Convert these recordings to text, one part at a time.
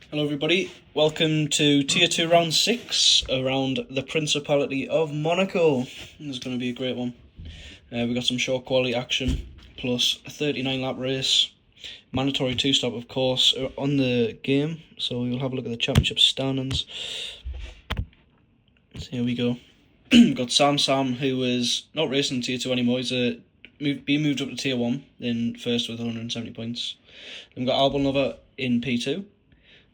Hello everybody, welcome to Tier 2 Round 6 around the Principality of Monaco. This is going to be a great one. We've got some short quality action, plus a 39 lap race, mandatory 2-stop of course on the game, so we'll have a look at the championship standings. So here we go. We've got Sam, who is not racing Tier 2 anymore. He's being moved up to Tier 1 in first with 170 points. Then we've got Albon Lover in P2.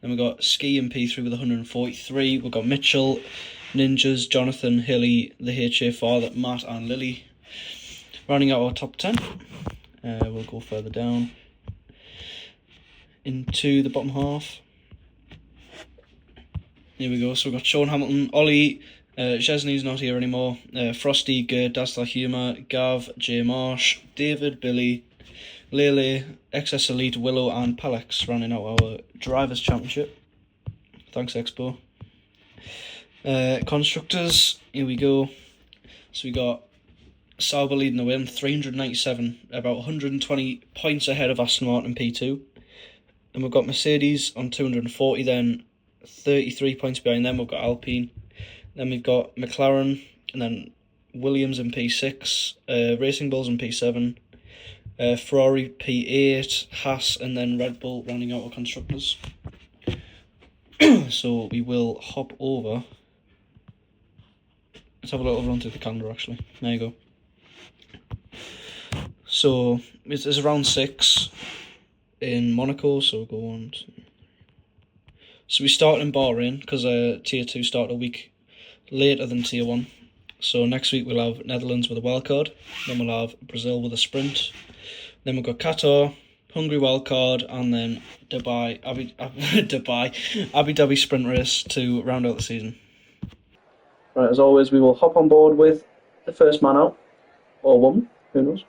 Then we've got Ski in P3 with 143. We've got Mitchell, Ninjas, Jonathan, Hilly, the HA Father, Matt and Lily. Rounding out our top 10. We'll go further down into the bottom half. Here we go. So we've got Sean Hamilton, Ollie, Chesney's not here anymore. Frosty, Gerd, Dazzler Humour, Gav, J Marsh, David, Billy, Lele, XS Elite, Willow and Palex running out our Drivers' Championship. Thanks, Expo. Constructors, here we go. So we got Sauber leading the way on 397, about 120 points ahead of Aston Martin P2. And we've got Mercedes on 240, then 33 points behind them. We've got Alpine. Then we've got McLaren, and then Williams in P6, Racing Bulls in P7. Ferrari P8, Haas, and then Red Bull rounding out our constructors. So we will hop over. Let's have a little run through the calendar actually. There you go. So it's round 6 in Monaco, so we'll go on. So we start in Bahrain because Tier 2 started a week later than Tier 1. So next week we'll have Netherlands with a wildcard, then we'll have Brazil with a sprint. Then we've got Qatar, Hungary wildcard, and then Abu Dhabi sprint race to round out the season. Right, as always, we will hop on board with the first man out, or woman, who knows.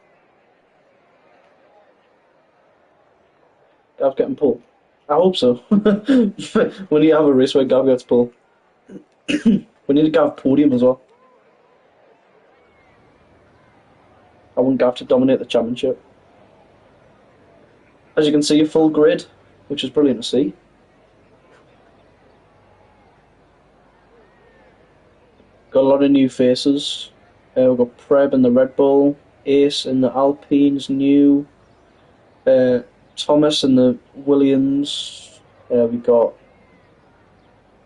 Gav's getting pulled. I hope so. We need to have a race where Gav gets pulled. We need a Gav podium as well. I want Gav to dominate the championship. As you can see, a full grid, which is brilliant to see. Got a lot of new faces. We've got Preb in the Red Bull, Ace in the Alpines, new. Thomas in the Williams. We got.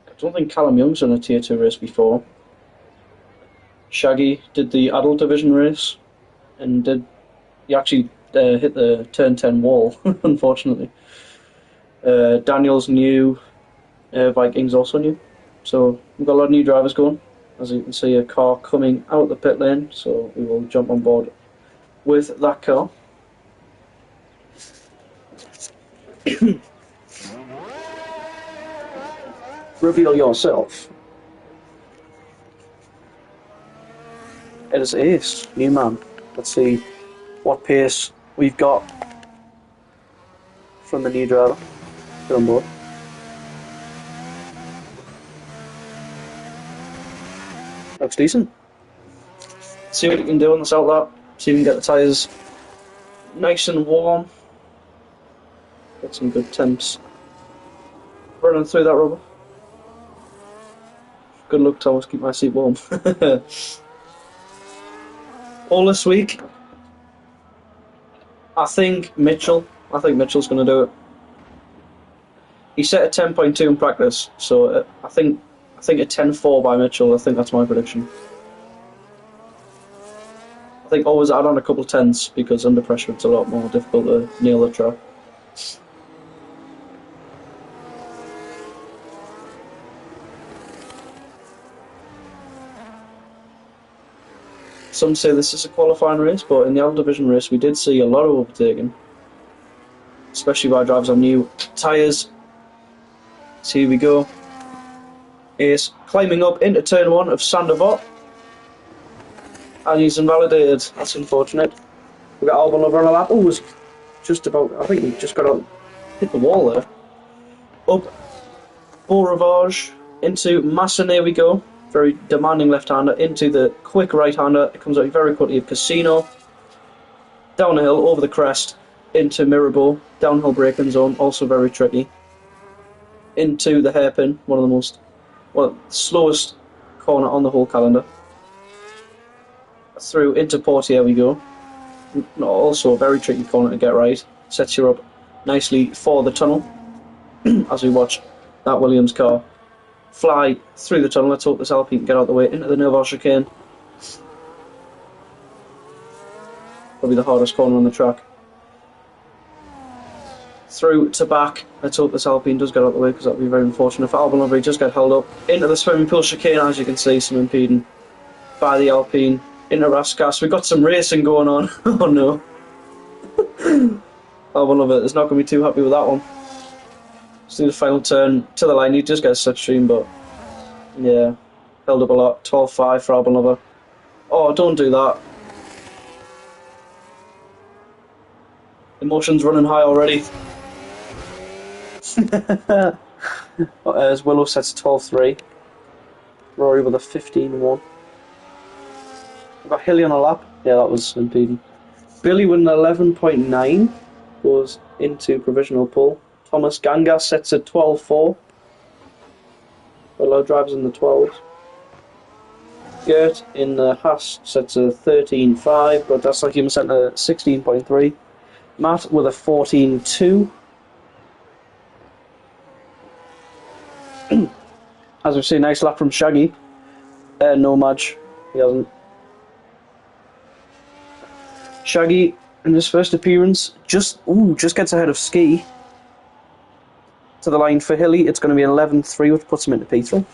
I don't think Callum Young's done a Tier 2 race before. Shaggy did the adult division race, and he actually hit the turn 10 wall, unfortunately. Daniel's new, Vikings also new. So we've got a lot of new drivers going. As you can see, a car coming out the pit lane, so we will jump on board with that car. Reveal yourself. It is Ace, new man. Let's see what pace we've got from the new driver. Get on board. Looks decent. See what you can do on this outlap. See if we can get the tyres nice and warm. Get some good temps running through that rubber. Good luck, Thomas. Keep my seat warm. All this week, I think Mitchell's going to do it. He set a 10.2 in practice, so I think a 10.4 by Mitchell. I think that's my prediction. I think always add on a couple of tens because under pressure it's a lot more difficult to nail the track. Some say this is a qualifying race, but in the Adult Division race we did see a lot of overtaking, especially by drivers on new tyres. So here we go. Ace climbing up into turn 1 of Sandoval, and he's invalidated. That's unfortunate. We got Albon over on a lap. Oh, was just about. I think he just got out, hit the wall there. Up Beau Rivage into Massa. There we go. Very demanding left-hander into the quick right-hander. It comes out very quickly of Casino. Down the hill, over the crest, into Mirabeau. Downhill braking zone, also very tricky. into the hairpin, one of the most, well, slowest corner on the whole calendar. Through into Portier we go. Also a very tricky corner to get right. Sets you up nicely for the tunnel as we watch that Williams car fly through the tunnel. Let's hope this Alpine can get out of the way into the Nerval chicane. Probably the hardest corner on the track. Through to back. Let's hope this Alpine does get out of the way because that would be very unfortunate for Albon. He just get held up into the swimming pool chicane. As you can see, some impeding by the Alpine into Raskas. We've got some racing going on. Oh no. Albon is not going to be too happy with that one. Just need the final turn to the line. He just gets Slipstream, but yeah, held up a lot. 12.5 for Albon. Oh, don't do that. Emotions running high already. As Willow sets 12.3. Rory with a 15.1. We've got Hilly on a lap. Yeah, that was impeding. Billy with an 11.9 goes into provisional pole. Thomas Gangas sets at 12.4. Below drivers in the 12s. Gert in the Haas sets a 13.5, but that's like him setting a 16.3. Matt with a 14.2. As we've seen, nice lap from Shaggy. No Madge, he hasn't. Shaggy in his first appearance just gets ahead of Ski. To the line for Hilly, it's going to be 11.3, which puts him into P3.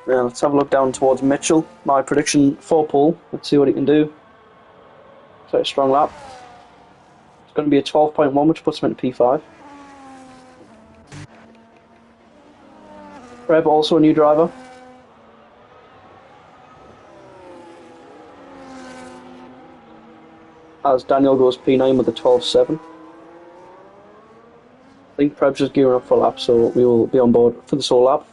Now let's have a look down towards Mitchell. My prediction for pole. Let's see what he can do. Quite a strong lap. It's going to be a 12.1, which puts him into P5. Reb, also a new driver. As Daniel goes P9 with a 12.7. I think Preb's just gearing up for a lap, so we will be on board for the sole lap.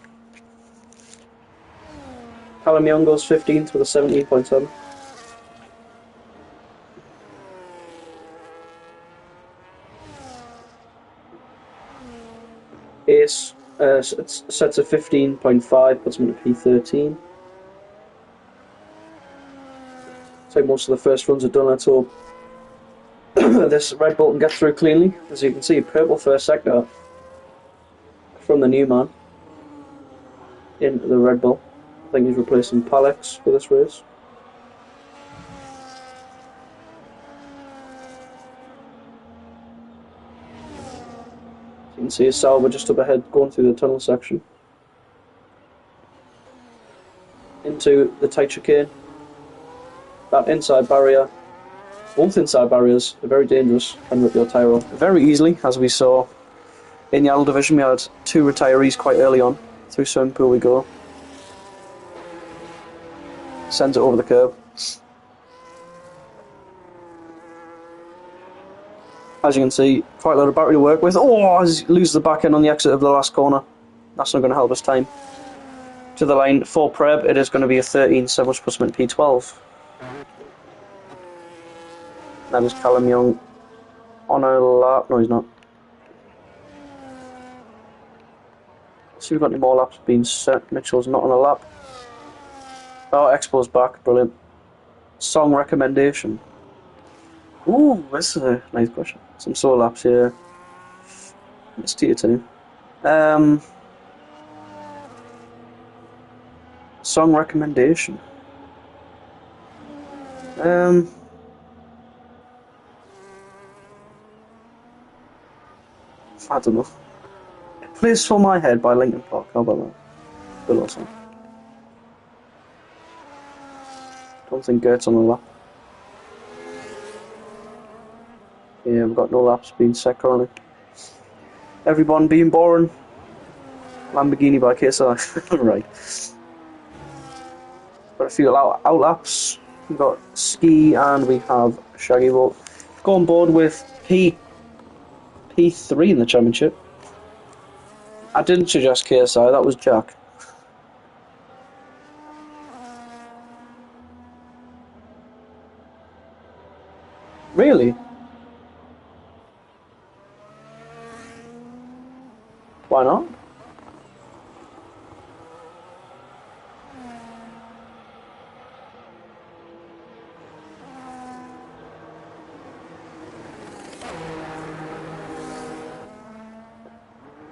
Callum Young goes 15th with a 17.7. Ace sets a 15.5, puts him into P13. So most of the first runs are done. Let's hope this Red Bull can get through cleanly. As you can see, purple first sector from the new man into the Red Bull. I think he's replacing Palex for this race. You can see a Sauber just up ahead going through the tunnel section. Into the tight chicane. That inside barrier. Both inside barriers are very dangerous, can rip your tyre off very easily, as we saw in the Yellow Division. We had 2 retirees quite early on. Through swimming pool we go. Sends it over the curb. As you can see, quite a lot of battery to work with. Oh, loses the back end on the exit of the last corner. That's not going to help us time. To the line for Preb, it is going to be a 13.7, which puts him in P12. That is Callum Young on a lap. No, he's not. Let's see if we've got any more laps being set. Mitchell's not on a lap. Oh, Expo's back. Brilliant. Song recommendation. Ooh, this is a nice question. Some solo laps here. It's tier 2. Song recommendation. I don't know. Place for My Head by Linkin Park. How about that? Good little song. Don't think Gert's on the lap. Yeah, we've got no laps being set currently. Everyone being boring. Lamborghini by KSI. Right. Got a few out laps. We've got Ski and we have Shaggy Roll. Go on board with P3 in the championship. I didn't suggest KSI, that was Jack. Really? Why not?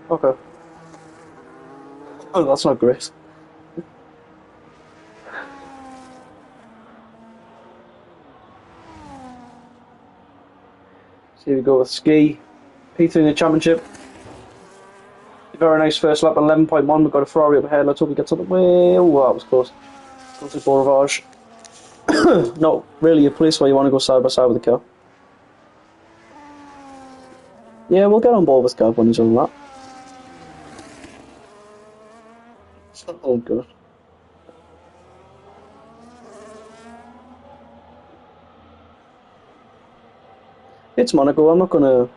Okay. Oh, that's not great. So here we go with Ski. P3 in the championship. Very nice first lap, 11.1. We've got a Ferrari up ahead. Let's hope he gets on the way. Oh, that was close. Go to Boravage. Not really a place where you want to go side by side with the car. Yeah, we'll get on board with Gav when he's on that. Oh, good. It's Monaco. I'm not going to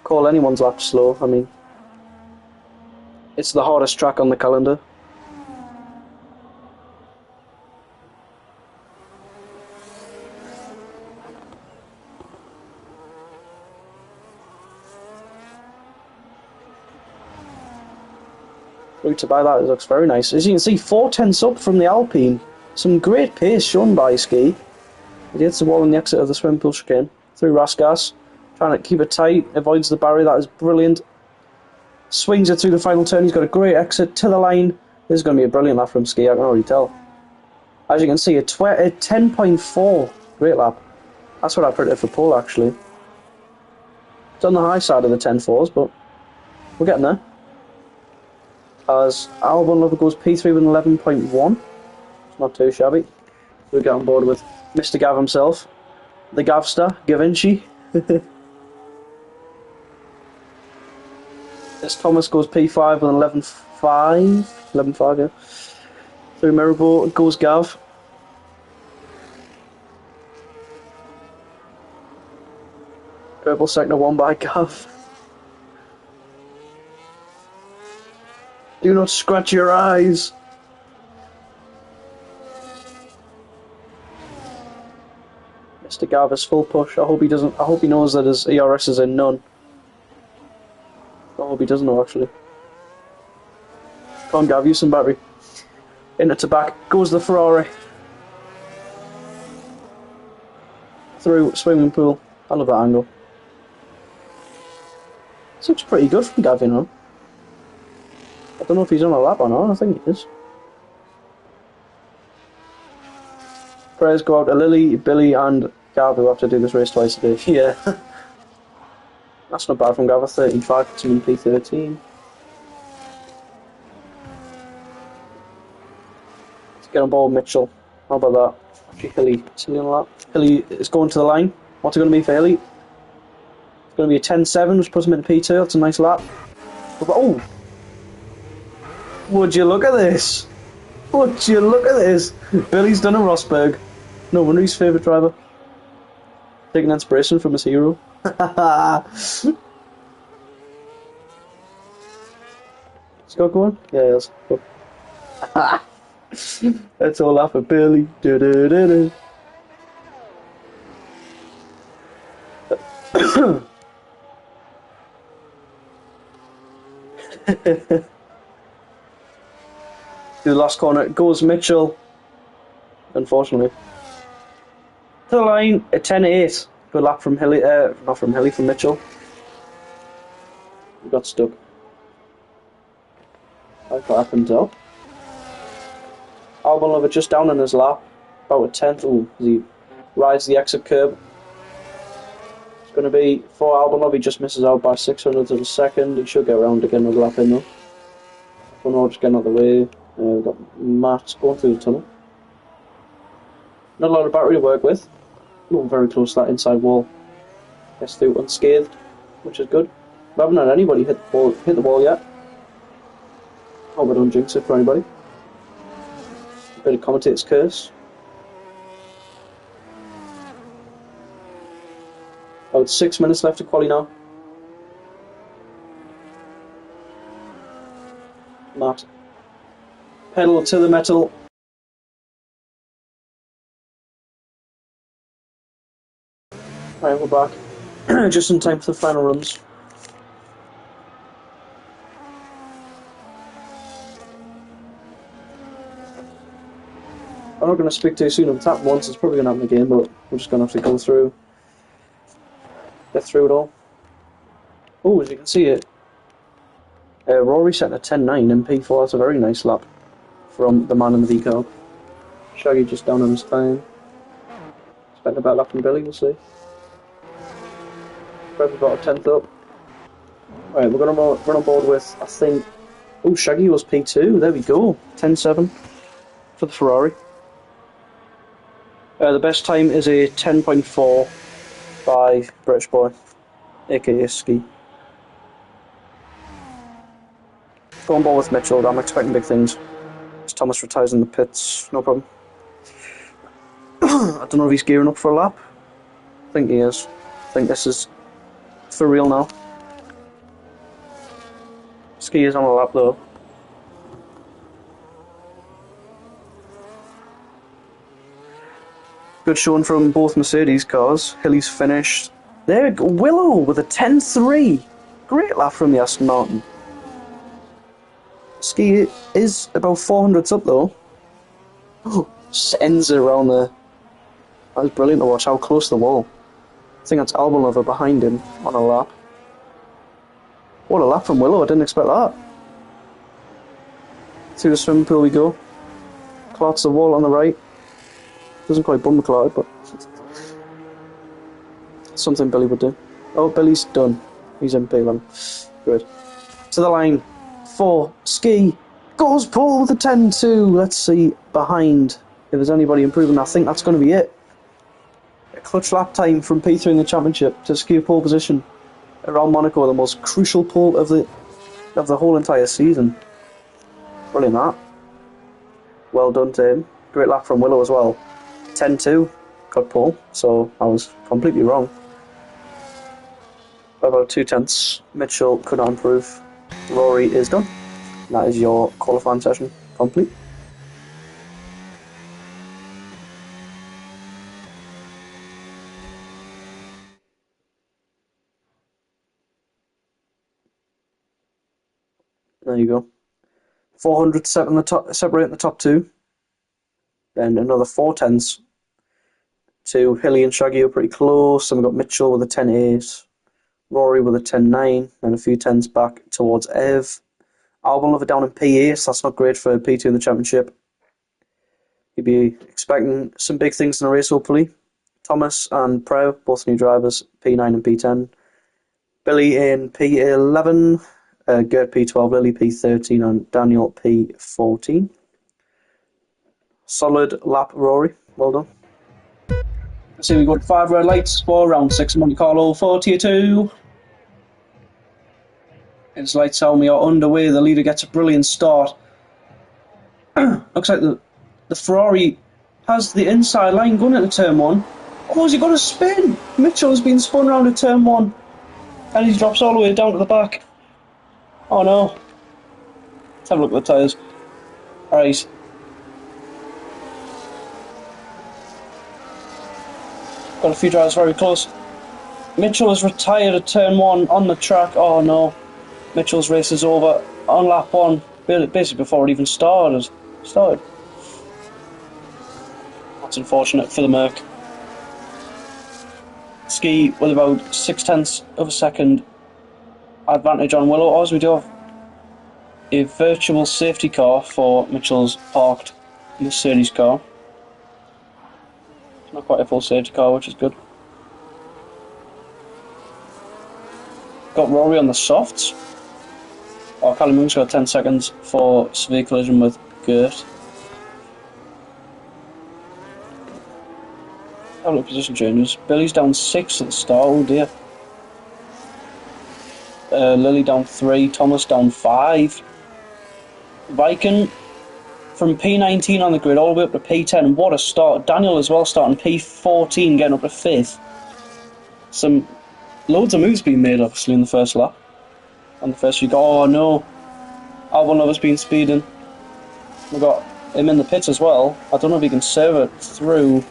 call anyone's lap slow. I mean, it's the hardest track on the calendar. Route to buy that, it looks very nice. As you can see, 4 tenths up from the Alpine. Some great pace shown by Ski. He hits the wall on the exit of the swim pool chicane. Through Rasgas. Trying to keep it tight. Avoids the barrier. That is brilliant. Swings it through the final turn. He's got a great exit to the line. This is going to be a brilliant lap from Ski, I can already tell. As you can see, a 10.4. Great lap. That's what I predicted for pole, actually. It's on the high side of the 10.4s, but we're getting there. As Albon Lover goes P3 with an 11.1. It's not too shabby. We'll get on board with Mr. Gav himself. The Gavstar, Gavinci. This Thomas goes P5 with an 11.5. 11.5, yeah. Through Mirabo goes Gav. Purple sector 1 by Gav. Do not scratch your eyes. Mr. Gav is full push. I hope he doesn't. I hope he knows that his ERS is in none. I hope he doesn't know, actually. Come on, Gav, use some battery. Into to back goes the Ferrari. Through swimming pool. I love that angle. This looks pretty good from Gav, you know. I don't know if he's on a lap or not. I think he is. Prayers go out to Lily, Billy, and Gav, who have to do this race twice a day. Yeah. That's not bad from Gav. 35 to P13. Let's get on board Mitchell. How about that? Actually, Hilly. Is Hilly on a lap? Hilly is going to the line. What's it going to be for Hilly? It's going to be a 10.7, which puts him into P2. That's a nice lap. Oh! Would you look at this? Would you look at this? Billy's done a Rosberg. No wonder he's favourite driver. Taking inspiration from his hero. Scott going? Yeah, he is. Let's all laugh at Billy. Do do do do. To the last corner goes Mitchell, unfortunately. To the line, a 10.8. Good lap from Hilly, not from Hilly, from Mitchell. We got stuck. Like what happened though. Albon Lover just down on his lap, about a 10th. Ooh, as he rides the exit curb. It's going to be for Albon Lover. He just misses out by 600 of a second. He should get around again with a lap in though. One just getting out of the way. We've got Matt going through the tunnel. Not a lot of battery to work with. Not very close to that inside wall. Gets through unscathed, which is good. We haven't had anybody hit the wall yet. Hope I don't jinx it for anybody. A bit of commentator's curse. About 6 minutes left to quali now. Matt. Pedal to the metal. Right, we're back. Just in time for the final runs. I'm not going to speak too soon. If it's happened once, it's probably going to happen again, but we're just going to have to go through, get through it all. Oh, as you can see it, Rory set a 10.9 in P4. That's a very nice lap from the man in the V car. Shaggy just down on his time. Expect a better lap from Billy, we'll see. Probably about a 10th up. Right, we're going to run on board with, I think... Oh, Shaggy was P2. There we go. 10.7 for the Ferrari. The best time is a 10.4 by British Boy, aka Ski. Go on board with Mitchell. I'm expecting big things. As Thomas retires in the pits, no problem. I don't know if he's gearing up for a lap. I think he is. I think this is for real now. Ski is on a lap though. Good showing from both Mercedes cars. Hilly's finished. There, Willow with a 10.3. Great lap from the Aston Martin. Ski is about 400s up though. Oh, sends it around there. That was brilliant to watch, how close to the wall. I think that's Albon Lover behind him on a lap. What a lap from Willow, I didn't expect that. Through the swimming pool we go. Clarts the wall on the right. Doesn't quite bum the cloud, but something Billy would do. Oh, Billy's done. He's in P11. Good. To the line. 4. Ski. Goes Paul with a 10.2. Let's see behind if there's anybody improving. I think that's going to be it. A clutch lap time from P3 in the championship to secure pole position around Monaco, the most crucial pole of the whole entire season. Brilliant that. Well done to him. Great lap from Willow as well. 10.2 got pole, so I was completely wrong. By about 2/10. Mitchell could not improve. Rory is done. That is your qualifying session complete. There you go. 400 separating the top two. Then another 4/10 to Hilly and Shaggy are pretty close. Then we've got Mitchell with a 10.8. Rory with a 10.9 and a few tens back towards Ev. Albon Lover down in P8, that's not great for P2 in the championship. You'd be expecting some big things in the race, hopefully. Thomas and Preo, both new drivers, P9 and P10. Billy in P11, Gert P12, Lily P13 and Daniel P14. Solid lap, Rory, well done. So we got 5 red lights for round 6 Monte Carlo for Tier 2. His lights tell me are underway. The leader gets a brilliant start. Looks like the Ferrari has the inside line going into turn 1. Oh, has he got a spin? Mitchell has been spun around at turn 1. And he drops all the way down to the back. Oh no. Let's have a look at the tyres. Alright. Got a few drivers very close. Mitchell has retired at turn 1 on the track. Oh no. Mitchell's race is over on lap 1, basically before it even started. That's unfortunate for the Merc. Ski with about 0.6 of a second advantage on Willow, as we do have a virtual safety car for Mitchell's parked Mercedes car. It's not quite a full safety car, which is good. Got Rory on the softs. Oh, Callum Moon's got 10 seconds for severe collision with Gert. Have a look at position changes. Billy's down 6 at the start, oh dear. Lily down 3, Thomas down 5. Viken from P19 on the grid all the way up to P10. What a start. Daniel as well starting P14, getting up to 5th. Some loads of moves being made obviously in the first lap. On the first week. Oh no. Albon Lover's been speeding. We've got him in the pits as well. I don't know if he can serve it through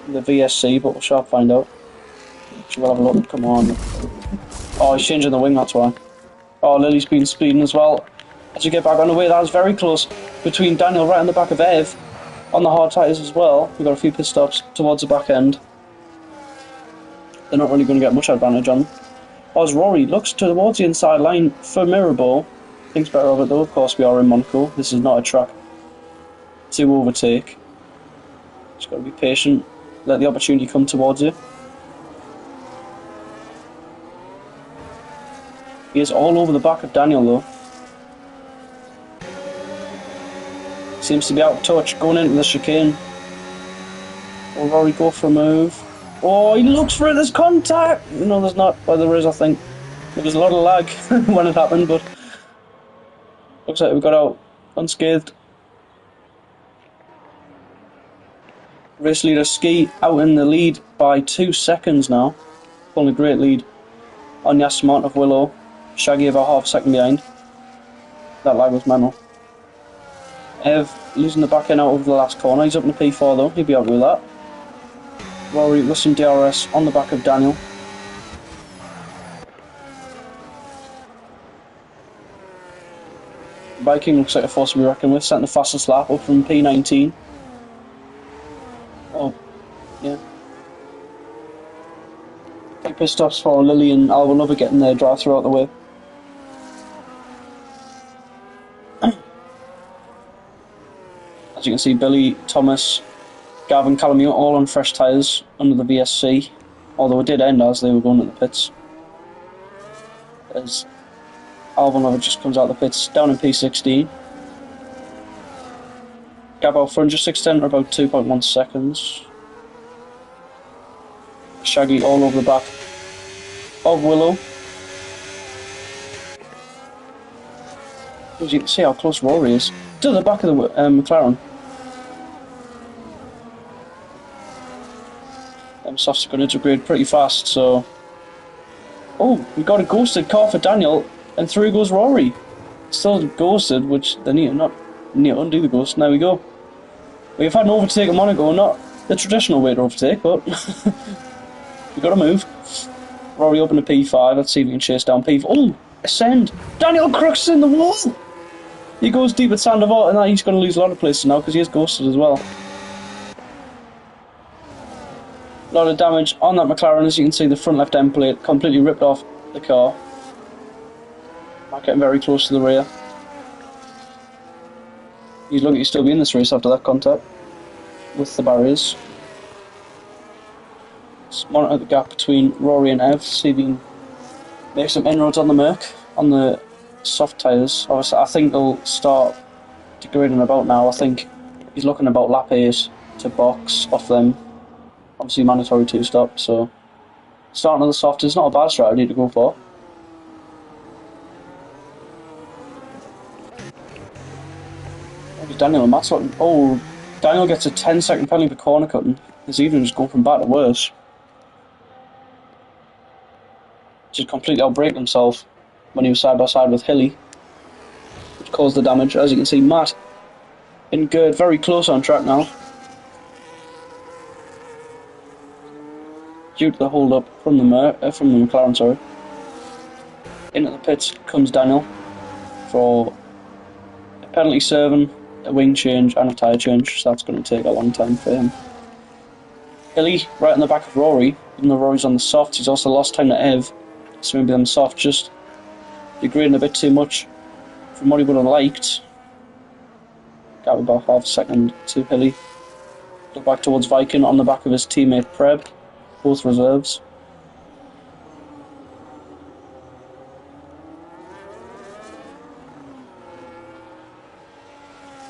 the VSC, but we'll sharp find out. We'll have a look. Come on. Oh, he's changing the wing, that's why. Oh, Lily's been speeding as well. As you get back on the way, that was very close between Daniel right in the back of Ev On the hard tyres as well, we've got a few pit stops towards the back end. They're not really going to get much advantage on. As Rory looks towards the inside line for Mirabel, thinks better of it though. Of course, we are in Monaco. This is not a track to overtake. Just got to be patient. Let the opportunity come towards you. He is all over the back of Daniel though. Seems to be out of touch going into the chicane. Will Rory go for a move? Oh, he looks for it. There's contact. No, there's not. Well, there is, I think. There was a lot of lag when it happened, but looks like we got out unscathed. Race leader Ski out in the lead by 2 seconds now. Pulling a great lead on Yasmont of Willow. Shaggy about half a second behind. That lag was mental. Ev losing the back end out over the last corner. He's up in the P4 though. He'll be happy with that. Rory with some DRS on the back of Daniel. Viking looks like a force to be reckoned with. Setting the fastest lap up from P19. Oh, yeah. Few pit stops for Lily and Alba Lover getting their drive through out the way. As you can see, Billy, Thomas, Gavin, Calamio all on fresh tyres under the VSC, although it did end as they were going at the pits. As Alban Lover just comes out the pits down in P16. Gab out front just extended about 2.1 seconds. Shaggy all over the back of Willow. As you can see how close Rory is to the back of the McLaren. Softs are going to integrate pretty fast, so... Oh, we got a ghosted car for Daniel, and through goes Rory. Still ghosted, which they need to undo the ghost. Now we go. We've had an overtake in Monaco, not the traditional way to overtake, but we got to move. Rory up in the P5. Let's see if we can chase down P4. Oh, ascend! Daniel Crooks in the wall. He goes deep at Sandoval, and he's going to lose a lot of places now because he is ghosted as well. A lot of damage on that McLaren. As you can see, the front left end plate completely ripped off the car. Not getting very close to the rear. He's lucky to still be in this race after that contact with the barriers. Let's monitor the gap between Rory and Ev, see if he can make some inroads on the Merc, on the soft tyres. Obviously, I think they'll start degrading about now. I think he's looking about lap 8 to box off them. Obviously mandatory 2-stop, so starting on the soft is not a bad strategy to go for. Daniel and Matt's looking... Oh, Daniel gets a 10-second penalty for corner cutting. His evening just going from bad to worse. Just completely outbraked himself when he was side by side with Hilly, which caused the damage. As you can see, Matt and Gerd very close on track now. Due to the hold up from the McLaren, sorry. Into the pits comes Daniel for a penalty serving, a wing change and a tyre change, so that's going to take a long time for him. Hilly right in the back of Rory, even though Rory's on the softs, he's also lost time to Ev, so maybe them soft just degrading a bit too much from what he would have liked. Got about half a second to Hilly. Look back towards Viking on the back of his teammate Preb. Both reserves.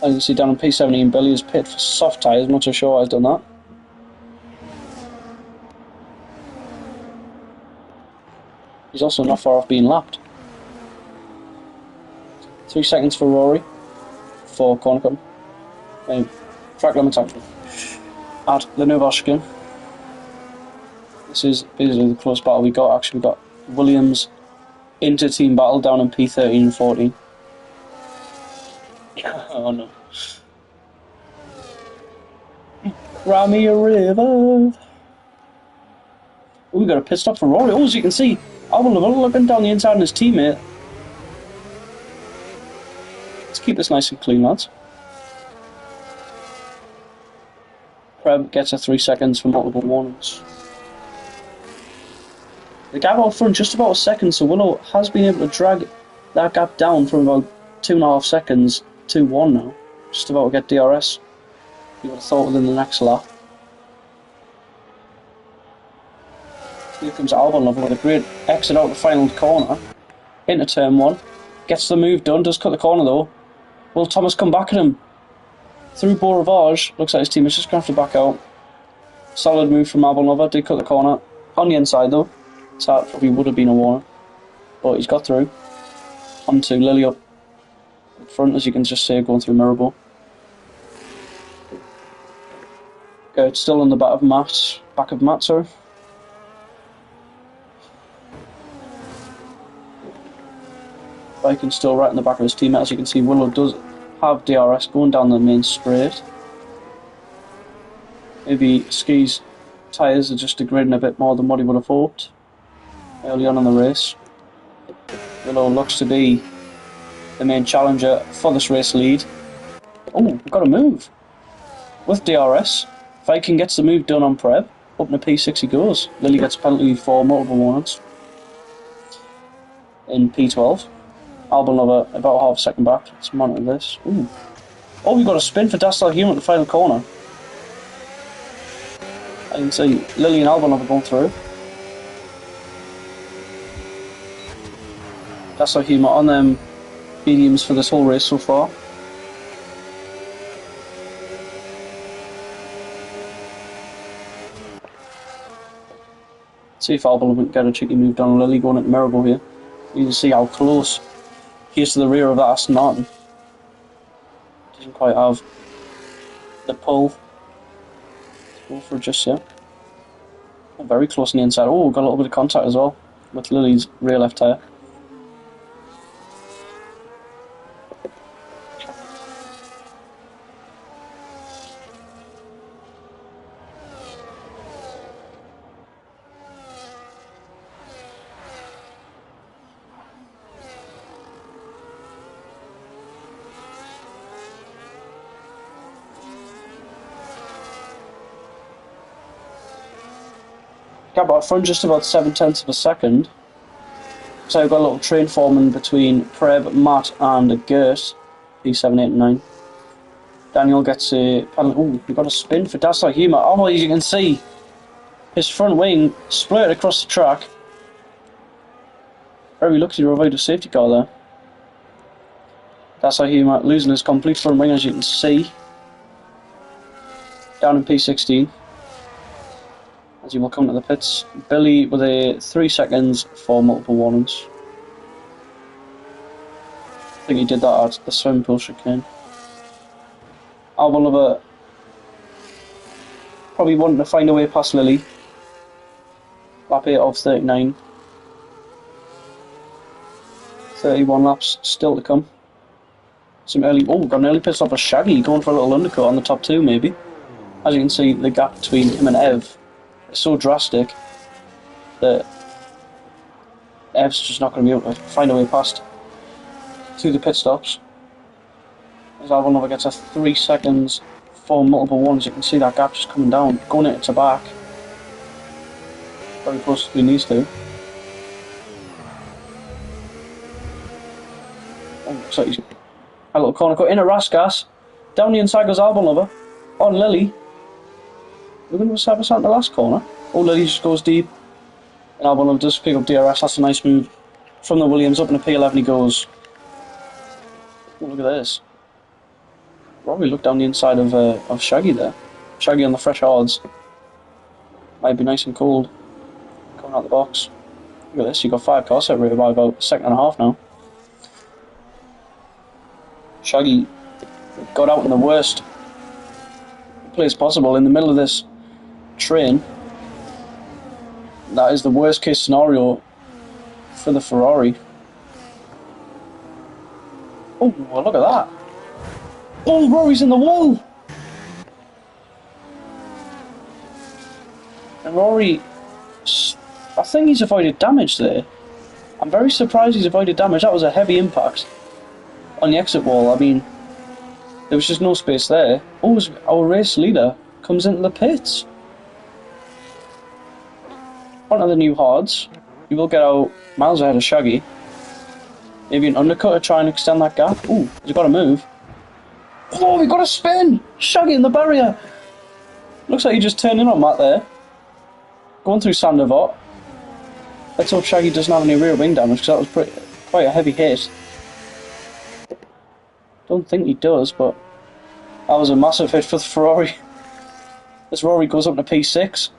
As you can see down on P17, Billy has pitted for soft tyres. I'm not so sure why he's done that. He's also not far off being lapped. 3 seconds for Rory for corner cutting. Track limits actually at the Novashkin. This is basically the close battle we got. Actually, we got Williams into team battle down in P13 and 14. Oh no. Ramia River. Oh, we got a pit stop for Rory. Oh, as you can see, Alban looking down the inside on his teammate. Let's keep this nice and clean, lads. Preb gets a 3 seconds for multiple warnings. The gap out front just about a second, so Willow has been able to drag that gap down from about 2.5 seconds to 1 now. Just about to get DRS. You would have thought within the next lap. Here comes Albon Lover with a great exit out the final corner. Into turn 1. Gets the move done, does cut the corner though. Will Thomas come back at him? Through Beau Rivage. Looks like his team is just going to have to back out. Solid move from Albon Lover, did cut the corner. On the inside though. So that probably would have been a warning. But he's got through. Onto Lily up front, as you can just see, going through Mirabel. Okay, it's still on the back of Matt, sorry. Viking still right in the back of his teammate. As you can see, Willow does have DRS going down the main straight. Maybe Ski's tyres are just degrading a bit more than what he would have hoped early on in the race. Willow looks to be the main challenger for this race lead. Oh, we've got a move with DRS. Viking gets the move done on Preb. Up in a P6 he goes. Lily gets a penalty for multiple warnings in P12. Albon Lover about half a second back. Let's monitor this. Ooh. Oh, we've got a spin for Dastar Human at the final corner. I can see Lily and Albon Lover going through. Dastar Human on them mediums for this whole race so far. See if Albon Lover can get a cheeky move down on Lily going at Mirabel here. You can see how close he is to the rear of that Aston Martin. Doesn't quite have the pull to go for it just yet. Oh, very close on the inside. Oh, got a little bit of contact as well with Lily's rear left tyre. Gap out front just about 7/10 of a second. So I've got a little train forming between Preb, Matt and Gert, P7, 8 and 9. Daniel gets a penalty. Oh, we've got a spin for Dastar Human. Oh, as you can see, his front wing split across the track. Very lucky to avoid a safety car there. Dastar Human losing his complete front wing, as you can see. Down in P16. As he will come to the pits. Billy with a 3 seconds for multiple warnings. I think he did that at the swimming pool chicane. Albon Lover probably wanting to find a way past Lily. Lap 8 of 39. 31 laps still to come. Some early. Oh, got an early pit stop for Shaggy, going for a little undercut on the top 2 maybe. As you can see, the gap between him and Ev is so drastic that Ev's just not going to be able to find a way past to the pit stops. As Albon Lover gets a 3 seconds for multiple ones, you can see that gap just coming down, going into back. Very close between these two. Oh, so he's a little corner cut in a Raskas. Down the inside goes Albon Lover. On Lily. We're going to establish that in the last corner. Oh, Lily just goes deep. And Albon Lover does pick up DRS. That's a nice move from the Williams. Up in the P11 he goes. Oh, look at this. Probably look down the inside of Shaggy there. Shaggy on the fresh odds. Might be nice and cold. Coming out the box. Look at this. You got 5 cars separated by about a second and a half now. Shaggy got out in the worst place possible in the middle of this train. That is the worst case scenario for the Ferrari. Oh, well, look at that. Oh, Rory's in the wall. And Rory, I think he's avoided damage there. I'm very surprised he's avoided damage. That was a heavy impact on the exit wall. I mean, there was just no space there. Oh, it was our race leader, comes into the pits. One of the new hards. You will get out miles ahead of Shaggy. Maybe an undercut to try and extend that gap. Ooh, he's got to move. Oh, we got a spin! Shaggy in the barrier! Looks like he just turned in on Matt there. Going through Sandovot. Let's hope Shaggy doesn't have any rear wing damage, because that was quite a heavy hit. Don't think he does, but that was a massive hit for the Ferrari. This Rory goes up to P6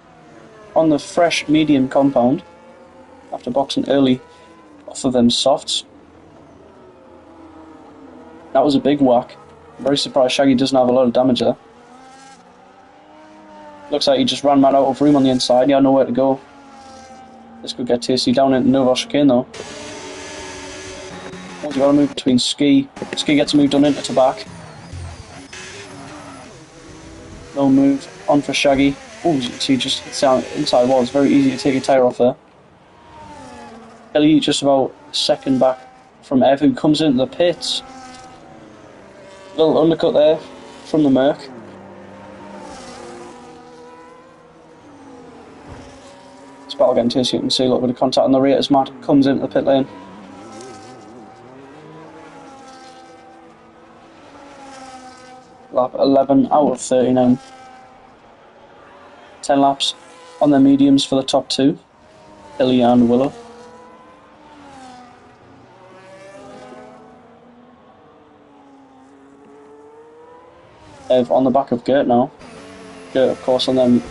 on the fresh medium compound after boxing early off of them softs. That was a big whack. I'm very surprised Shaggy doesn't have a lot of damage there. Looks like he just ran Matt out of room on the inside. He had nowhere to go. This could get tasty down into Nova Chicane though. Once you got to move between Ski. Ski gets moved on into Tabac. No move on for Shaggy. Oh, you can see just inside wall. It's very easy to take a tyre off there. Ellie just about a second back from Ev, who comes into the pits. Little undercut there from the Merc. This battle getting tasty. You can see a little bit of contact on the rear as Matt comes into the pit lane. Lap 11 out of 39. 10 laps on the mediums for the top two, Hilly and Willow. Ev on the back of Gert now. Gert, of course, on them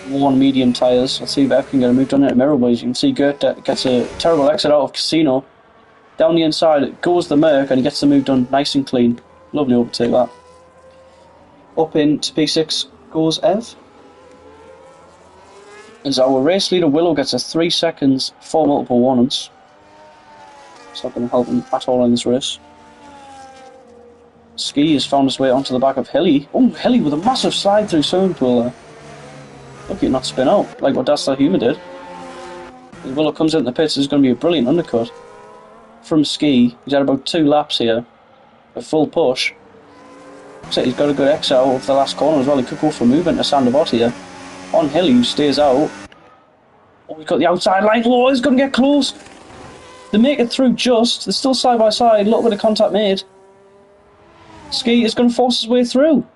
worn medium tyres. Let's see if Ev can get a move done into Mirror. As you can see, Gert gets a terrible exit out of Casino. Down the inside goes the Merc, and he gets the move done nice and clean. Lovely overtake that. Up into P6 goes Ev. As our race leader Willow gets a 3 seconds for multiple warnings. It's not going to help him at all in this race. Ski has found his way onto the back of Hilly. Oh, Hilly with a massive slide through swimming pool there. Lucky not spin out, like what Dastar Huma did. As Willow comes into the pits, there's going to be a brilliant undercut from Ski. He's had about 2 laps here. A full push. Looks like he's got a good exit out of the last corner as well. He could go for a move into Sandovot here. On Hilly, who stays out. Oh, he's got the outside line. Oh, he's going to get close. They make it through just. They're still side by side. A little bit of contact made. Ski is going to force his way through.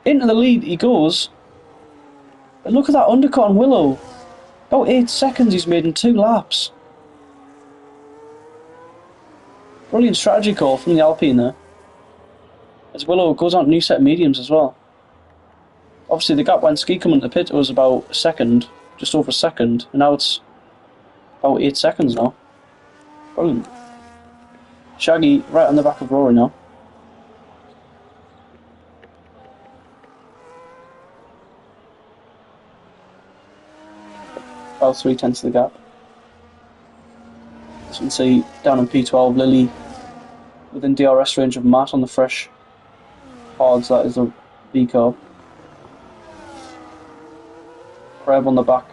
Into the lead he goes. But look at that undercut on Willow. About 8 seconds he's made in 2 laps. Brilliant strategy call from the Alpine there. As Willow goes on to new set of mediums as well. Obviously the gap when Ski come into the pit was about a second, just over a second, and now it's about 8 seconds now. Brilliant. Shaggy right on the back of Rory now. About 3/10 of the gap. As you can see down in P12, Lily within DRS range of Matt on the fresh hards, that is the B carb. Crab on the back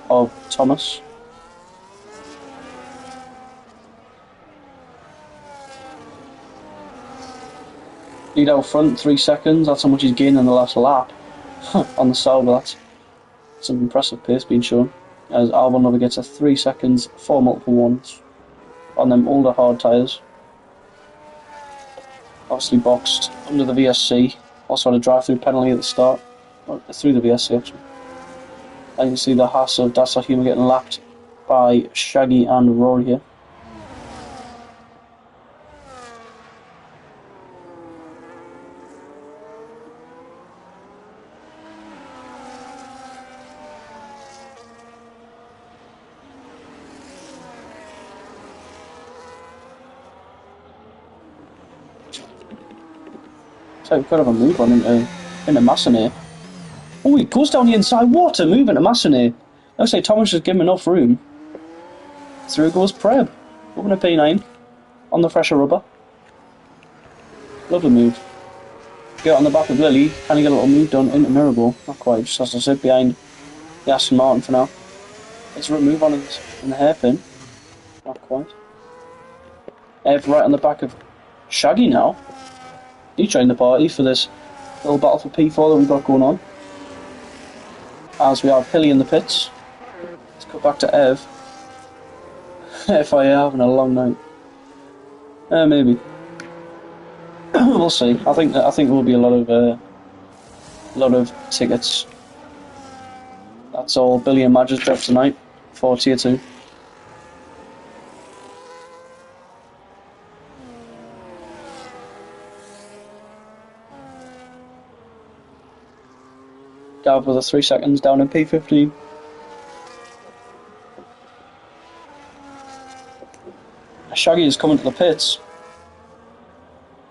of Thomas. Lead out front, 3 seconds. That's how much he's gained in the last lap. On the Sauber, that's some impressive pace being shown. As Albon Lover gets a 3 seconds for multiple ones on them older hard tyres. Obviously boxed under the VSC. Also had a drive-through penalty at the start. Through the VSC actually. And you can see the Haas of Dastar Huma getting lapped by Shaggy and Rory here. So we've got to have a move on into Massenet. Oh, he goes down the inside. What a move into Massenet. Looks like Thomas just given enough room. Through goes Preb. Open a P9 on the fresher rubber. Lovely move. Get on the back of Lily. Can he get a little move done into Mirabel? Not quite, just has to sit behind the Aston Martin for now. Let's remove on in the hairpin. Not quite. Ev right on the back of Shaggy now. He joined the party for this Little battle for P4 that we've got going on. As we have Hilly in the pits. Let's go back to Ev. FIA having a long night. Maybe. We'll see. I think there will be a lot of tickets. That's all Billy and Madge's job tonight for Tier 2. Gav with a 3 seconds down in P15. Shaggy is coming to the pits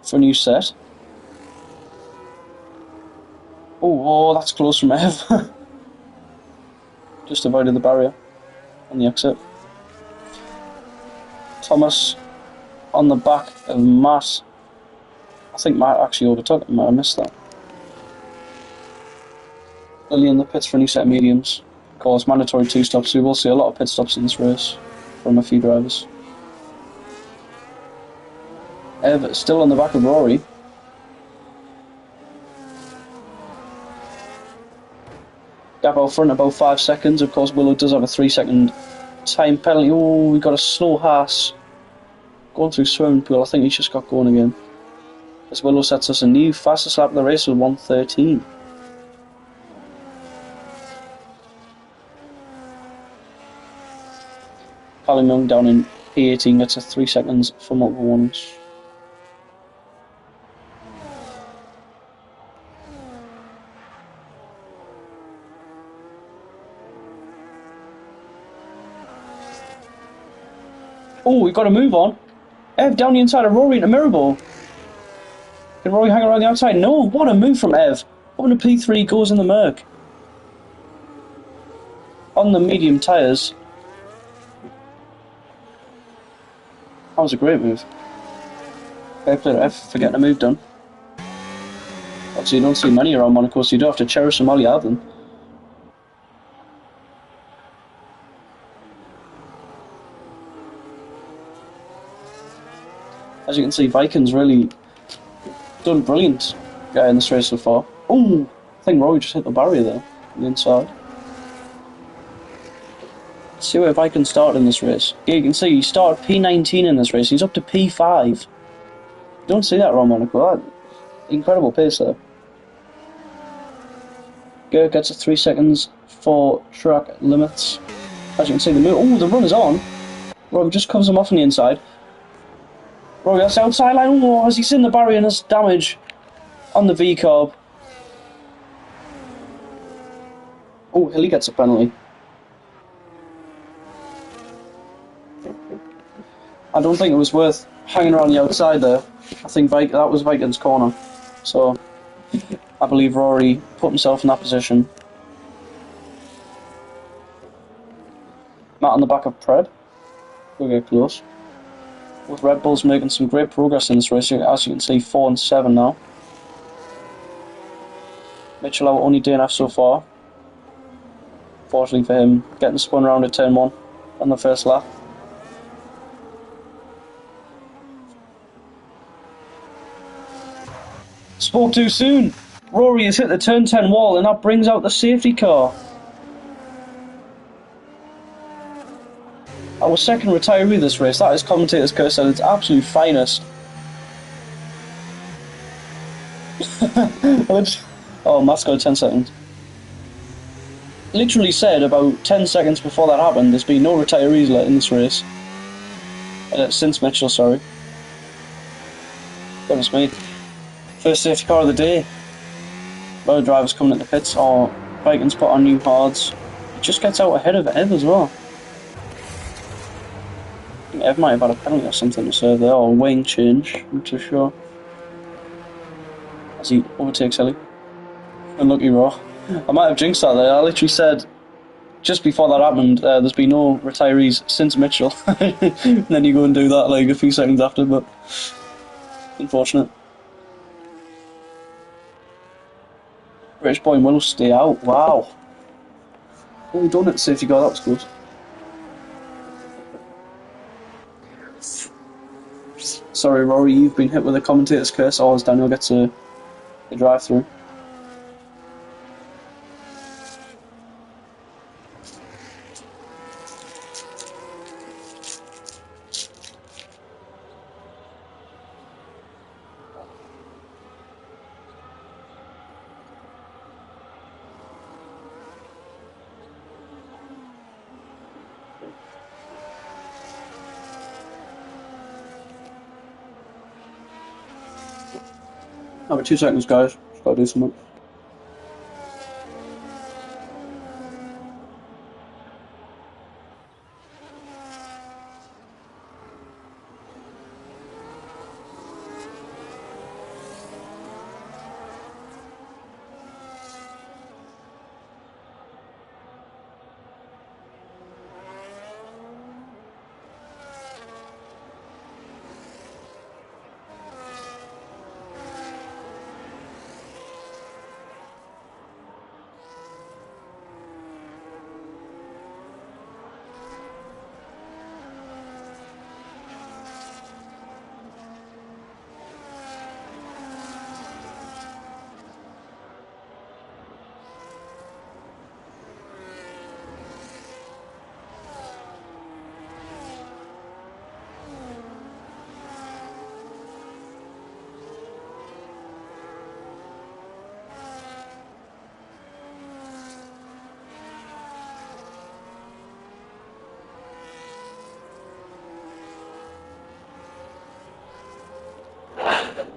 for a new set. Oh, that's close from Ev. Just avoided the barrier on the exit. Thomas on the back of Matt. I think Matt actually overtook him. I missed that. Lily in the pits for a new set of mediums. Of course, mandatory 2 stops. We will see a lot of pit stops in this race from a few drivers. Ev still on the back of Rory. Gap out front about 5 seconds. Of course, Willow does have a 3-second time penalty. Oh, we got a slow Haas going through swimming pool. I think he's just got going again. As Willow sets us a new fastest lap of the race with 1:13. Callum Young down in P18 gets a 3 seconds for multiple warnings. Oh, we've got a move on. Ev down the inside of Rory into Mirabel. Can Rory hang around the outside? No, what a move from Ev. On the P3 goes in the Merc. On the medium tyres. That was a great move. Fair play to Ev for getting a move done. Obviously you don't see many around Monaco, so you do have to cherish them while you have them. As you can see, Vikings really done brilliant in this race so far. Oh, I think Rory just hit the barrier there on the inside. Let's see where Vikings started in this race. Yeah, you can see he started P19 in this race. He's up to P5. You don't see that around Monaco. That incredible pace there. Gert gets a 3 seconds for track limits. As you can see, the run is on. Rory just covers him off on the inside. Rory, that's the outside line. Oh, has he seen the barrier and has damage on the V-carb? Oh, Hilly gets a penalty. I don't think it was worth hanging around the outside there. I think that was Vikings' corner. So, I believe Rory put himself in that position. Matt on the back of Pred. We'll get close. With Red Bulls making some great progress in this race, as you can see, 4 and 7 now. Mitchell out only DNF so far. Fortunately for him, getting spun around at turn 1 on the first lap. Spoke too soon. Rory has hit the turn 10 wall and that brings out the safety car. Our second retiree this race, that is commentator's curse at its absolute finest. Oh, Matt's got 10 seconds. Literally said about 10 seconds before that happened, there's been no retirees let in this race. Since Mitchell, sorry. Goodness me. First safety car of the day. Other drivers coming at the pits, or Vikings put on new hards. It just gets out ahead of Ev as well. I think Ev might have had a penalty or something to serve there, or a wing change, I'm not too sure. As he overtakes Ellie. Unlucky Raw. I might have jinxed that there. I literally said, just before that happened, there's been no retirees since Mitchell. And then you go and do that like a few seconds after, but unfortunate. British boy and Will stay out. Wow. Oh, we done it, safety car, that was good. Sorry, Rory, you've been hit with a commentator's curse, or as Daniel gets a drive through. Oh, but 2 seconds, guys. Just gotta do something.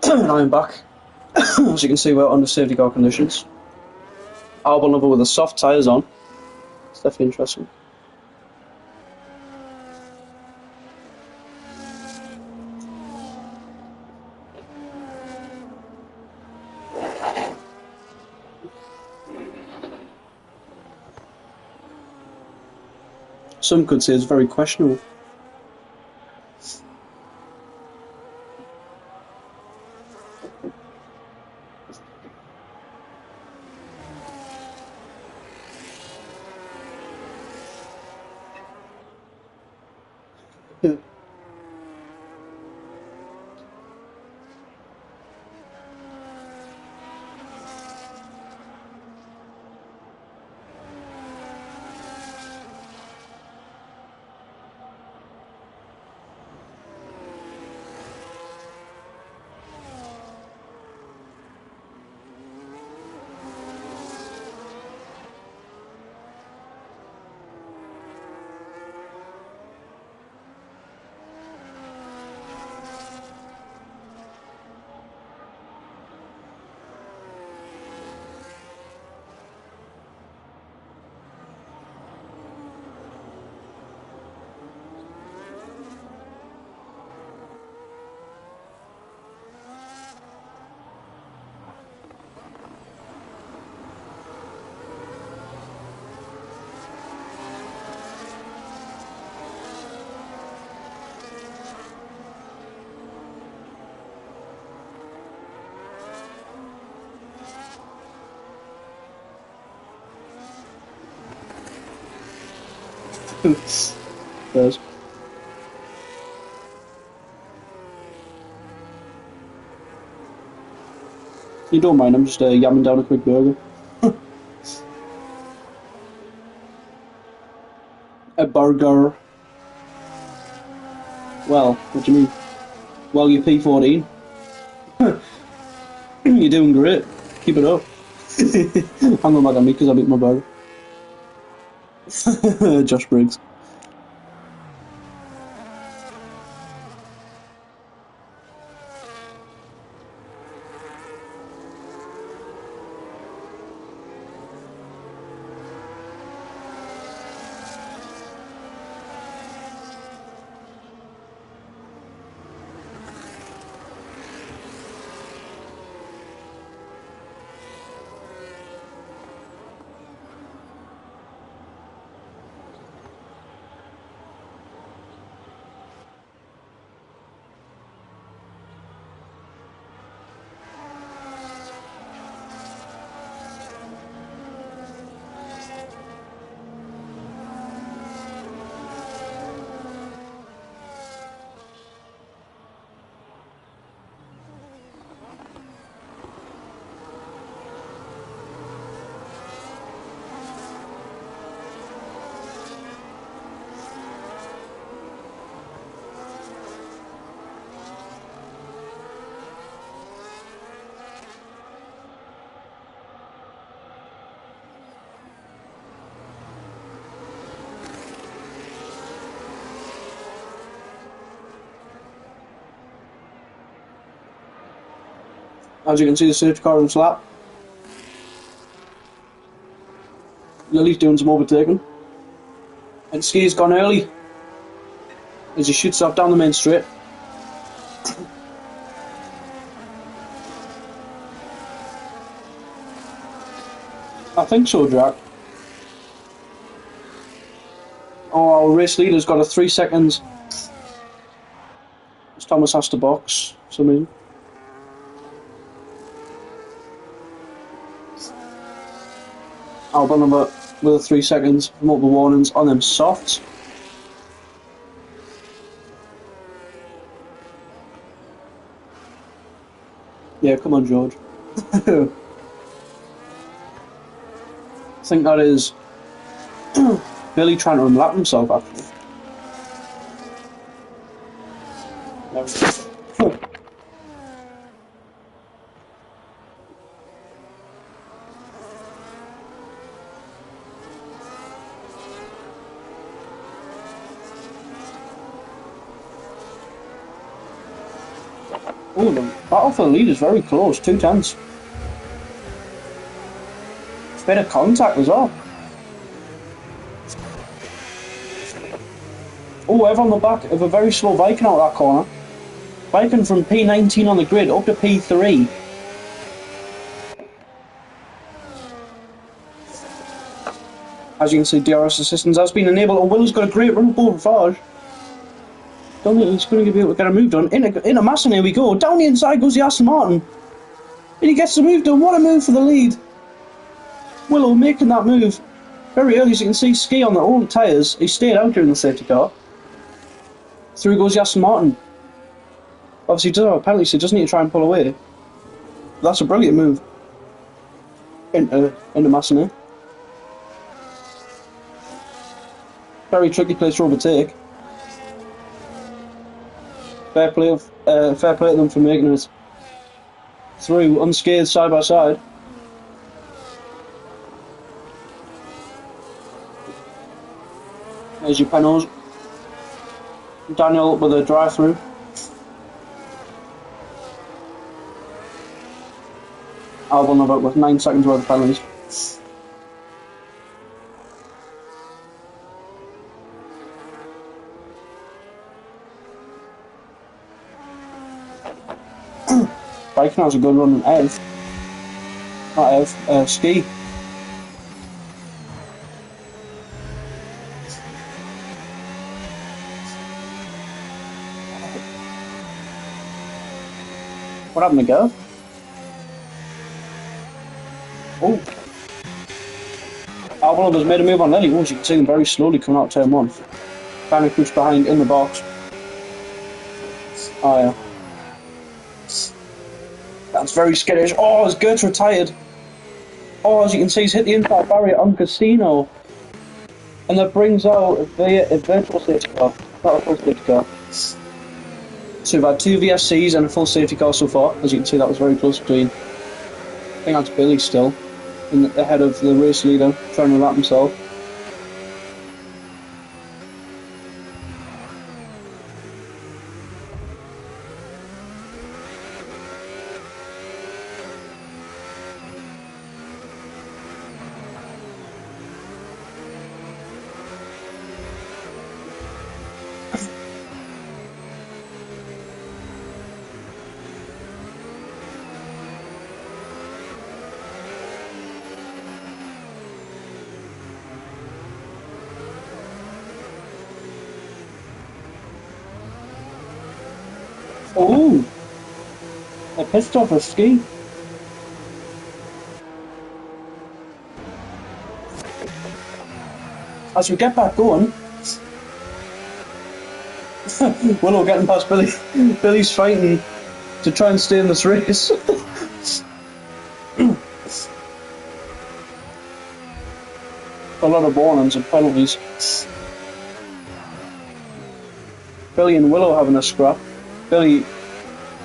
I'm back. As you can see, we're under safety car conditions. Albon level with the soft tyres on. It's definitely interesting. Some could say it's very questionable. There's. You don't mind, I'm just yamming down a quick burger. A burger. Well, what do you mean? Well, you're P14. You're doing great. Keep it up. I'm not mad at me because I beat my burger. Josh Briggs. As you can see, the safety car on slap. Lily's doing some overtaking. And Ski's gone early as he shoots off down the main straight. I think so, Jack. Oh, our race leader's got a 3 seconds. As Thomas has to box for some reason. Albon with a 3 seconds, multiple warnings on them softs. Yeah, come on, George. I think that is Billy trying to unlap himself, actually. Oh, the battle for the lead is very close, 2 tenths. It's a bit of contact as well. Oh, ever on the back of a very slow Viking out of that corner. Viking from P19 on the grid up to P3. As you can see, DRS assistance has been enabled. Oh, Willow's got a great run over Farge. Don't think he's going to be able to get a move done. In a mass, and here we go. Down the inside goes the Aston Martin. And he gets the move done. What a move for the lead. Willow making that move very early, as you can see. Ski on the old tyres. He stayed out during the safety car. Through goes the Aston Martin. Obviously, he doesn't have a penalty, so he doesn't need to try and pull away. But that's a brilliant move. Into Massenet. Very tricky place to overtake. Fair play to them for making it through unscathed side by side. There's your panels. Daniel with a drive through. Albon about with 9 seconds worth of penalties. Viking has a good run in Ev. Not Ev, Ski. What happened to Gav? Oh. Albon has made a move on Lily. As you can see them very slowly coming out turn 1. Trying to push behind in the box. Oh yeah. That's very skittish. Oh, his Gert's retired. Oh, as you can see, he's hit the inside barrier on Casino. And that brings out a virtual safety car, not a full safety car. So we've had 2 VSCs and a full safety car so far. As you can see, that was very close between. I think that's Billy still, ahead of the race leader, trying to lap himself. Oh! They pissed off a Ski. As we get back going, Willow getting past Billy. Billy's fighting to try and stay in this race. A lot of warnings and penalties. Billy and Willow having a scrap. Billy.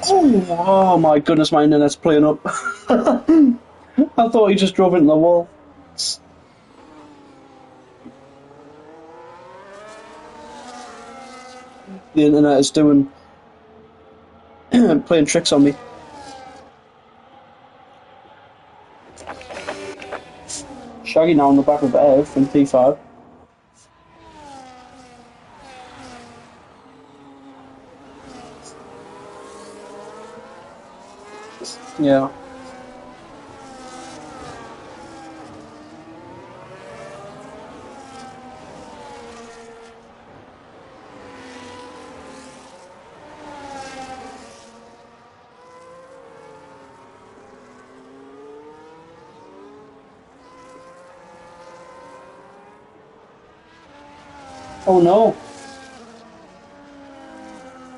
Oh my goodness, my internet's playing up. I thought he just drove into the wall. The internet is doing playing tricks on me. Shaggy now on the back of Ev from P5. Yeah. Oh no.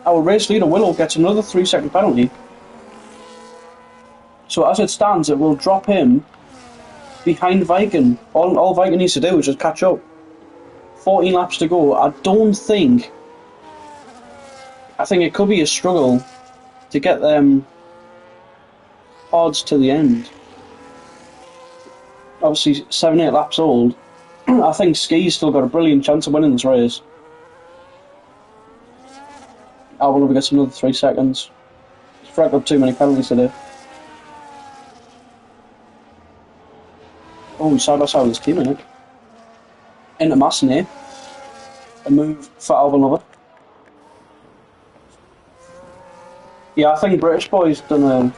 Our race leader Willow gets another 3-second penalty. So as it stands, it will drop him behind Viking. All Viking needs to do is just catch up. 14 laps to go. I think it could be a struggle to get them odds to the end. Obviously, 7-8 laps old. I think Ski's still got a brilliant chance of winning this race. Alvin gets another 3 seconds. He's racked up too many penalties today. Oh, he's side by side with his team in it. Into Massenet. A move for Alvin Lover. Yeah, I think British Boy's done an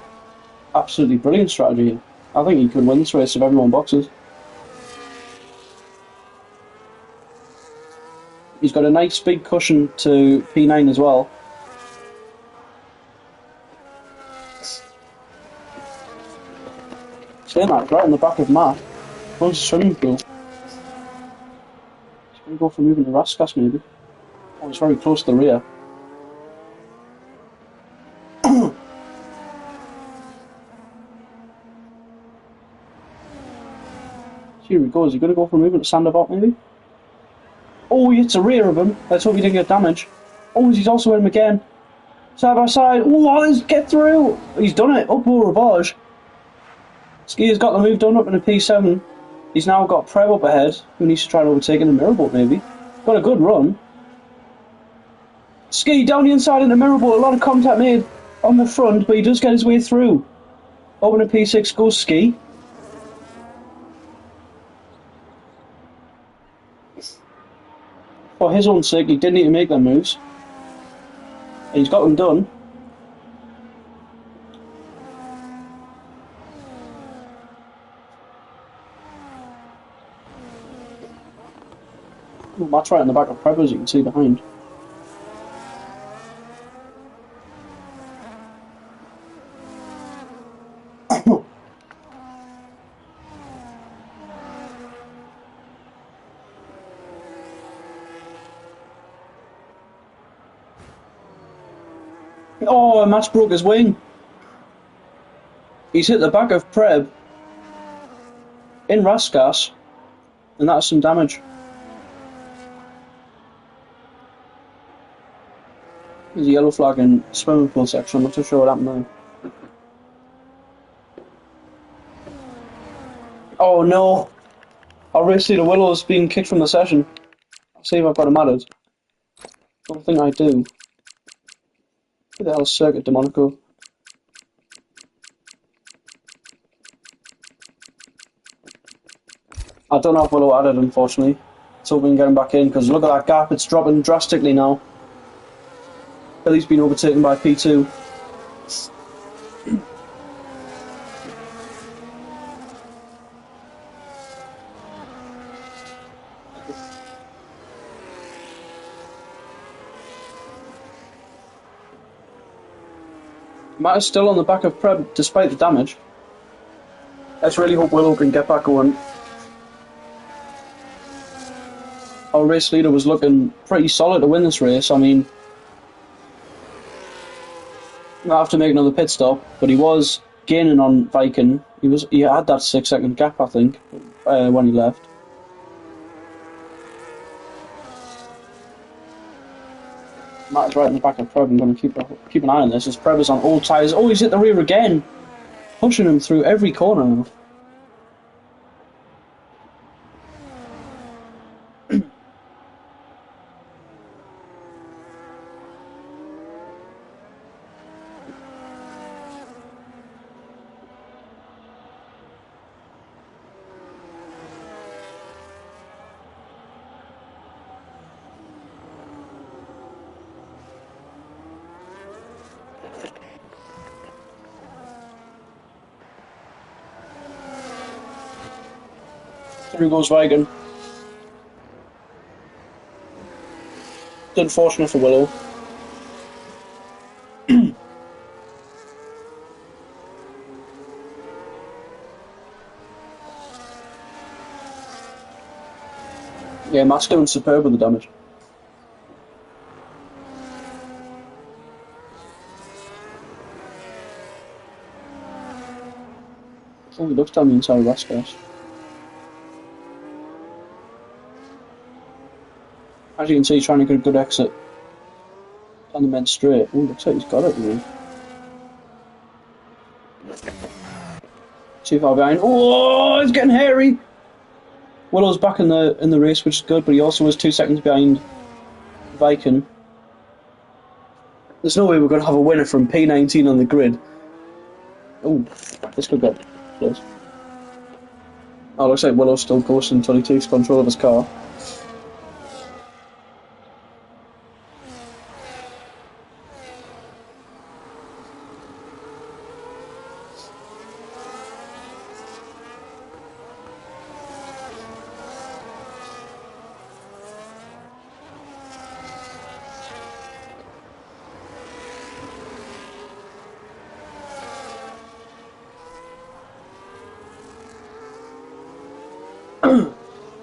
absolutely brilliant strategy. I think he could win this race if everyone boxes. He's got a nice big cushion to P9 as well. Saying that, right on the back of Matt. Runs a swimming pool. He's going to go for moving to Raskas maybe. Oh, he's very close to the rear. Here he goes. Is he going to go for moving to Sandoval maybe? Oh, he hits the rear of him. Let's hope he didn't get damage. Oh, he's also hit him again. Side by side. Oh, let's get through. He's done it. Uphill Ravage. Ski has got the move done up in a P7. He's now got Preb up ahead, who needs to try and overtake in a mirror boat maybe. Got a good run. Ski down the inside in the mirror boat. A lot of contact made on the front, but he does get his way through. Up in a P6 goes Ski. For his own sake, he did need to make them moves. And he's got them done. Well, Matt's right in the back of Preb, as you can see behind. Oh, Matt's broke his wing. He's hit the back of Preb in Raskas, and that's some damage. There's a yellow flag in swimming pool section. I'm not too sure what happened there. Oh no! Our race leader Willow's being kicked from the session. I'll see if I've got him added. Don't think I do. Who the hell's Circuit de Monaco? I don't have Willow added, unfortunately. Let's hope we can get him back in, because look at that gap, it's dropping drastically now. Billy's been overtaken by P2. Matt is still on the back of Preb despite the damage. Let's really hope Willow can get back going. Our race leader was looking pretty solid to win this race. I mean, we'll have to make another pit stop, but he was gaining on Viking. He had that 6-second gap, I think, when he left. Matt is right in the back of Preb. I'm going to keep an eye on this as Preb is on old tyres. Oh, he's hit the rear again, pushing him through every corner now. Through goes Vigan. It's unfortunate for Willow. Yeah, Matt's doing superb with the damage. Oh, he looks down the inside of that space. As you can see, he's trying to get a good exit on the mid straight. Oh, looks like he's got it, really. Too far behind. Oh, it's getting hairy! Willow's back in the race, which is good, but he also was 2 seconds behind Viking. There's no way we're going to have a winner from P19 on the grid. Oh, this could get close. Oh, looks like Willow's still coasting until he takes control of his car.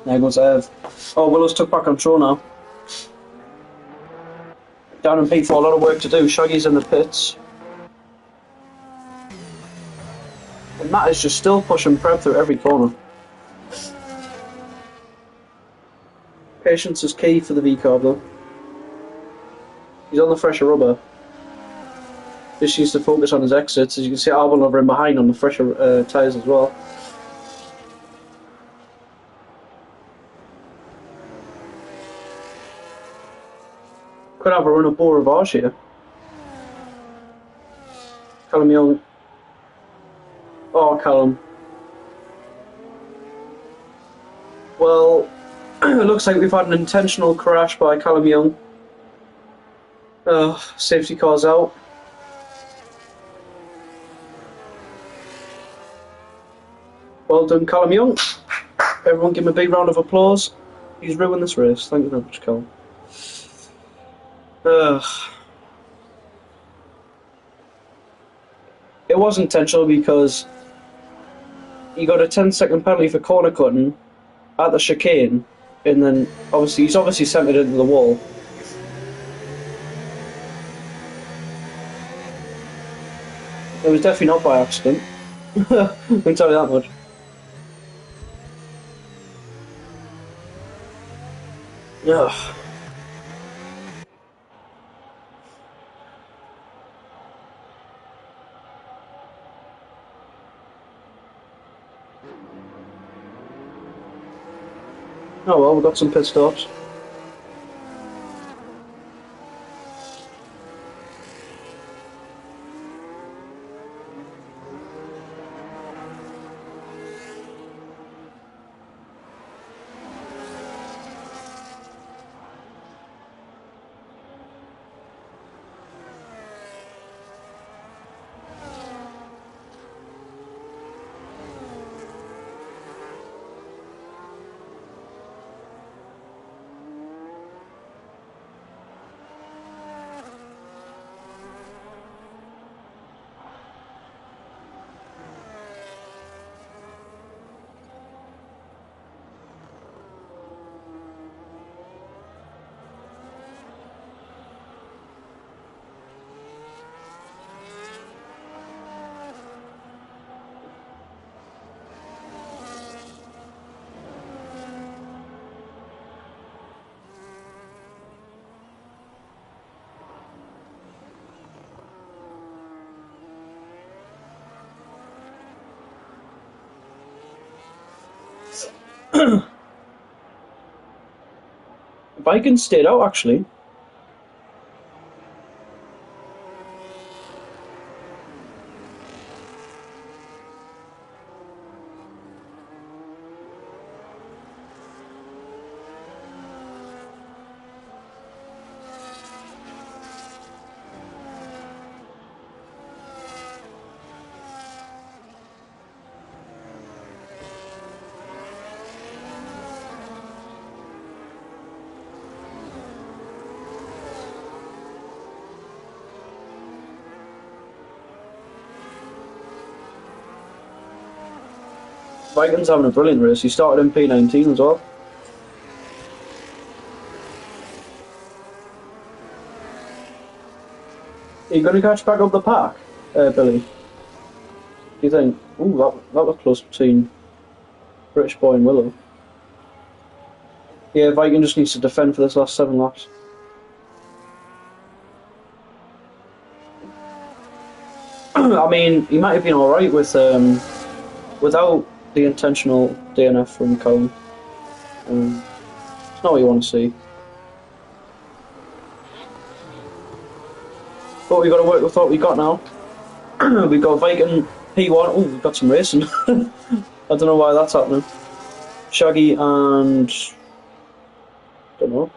There goes Ev. Oh, Willow's took back control now. Down in P4, a lot of work to do. Shaggy's in the pits. And Matt is just still pushing Preb through every corner. Patience is key for the V-carb though. He's on the fresher rubber. Just needs to focus on his exits. As you can see, Albon over in behind on the fresher tyres as well. Could have a run of Beau Rivage here. Callum Young. Oh, Callum. Well, it looks like we've had an intentional crash by Callum Young. Safety car's out. Well done, Callum Young. Everyone give him a big round of applause. He's ruined this race. Thank you very much, Callum. It was intentional because he got a 10-second penalty for corner cutting at the chicane, and then he's obviously sent it into the wall. It was definitely not by accident. I can tell you that much. Ugh. Oh well, we've got some pit stops. Viking stayed out actually. Viking's having a brilliant race. He started in P19 as well. Are you going to catch back up the pack, Billy? Do you think? Ooh, that was close between British Boy and Willow. Yeah, Viking just needs to defend for this last 7 laps. I mean, he might have been alright with without the intentional DNF from Callum. It's not what you want to see. But we've got to work with what we got now. We've got Viking P1. Oh, we've got some racing. I don't know why that's happening. Shaggy and... don't know.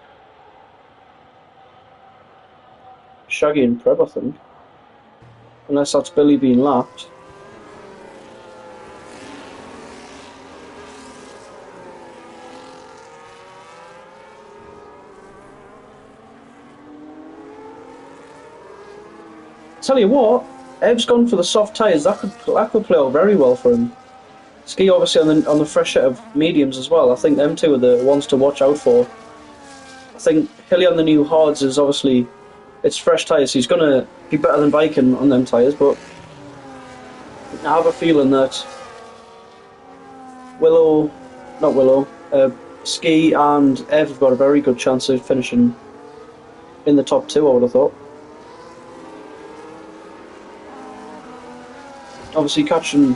Shaggy and Preb, I think. Unless that's Billy being lapped. Tell you what, Ev's gone for the soft tyres. That could play out very well for him. Ski obviously on the fresh set of mediums as well. I think them two are the ones to watch out for. I think Hilly on the new hards is obviously it's fresh tyres, so he's going to be better than Viking on them tyres. But I have a feeling that Ski and Ev have got a very good chance of finishing in the top 2. I would have thought. Obviously, catching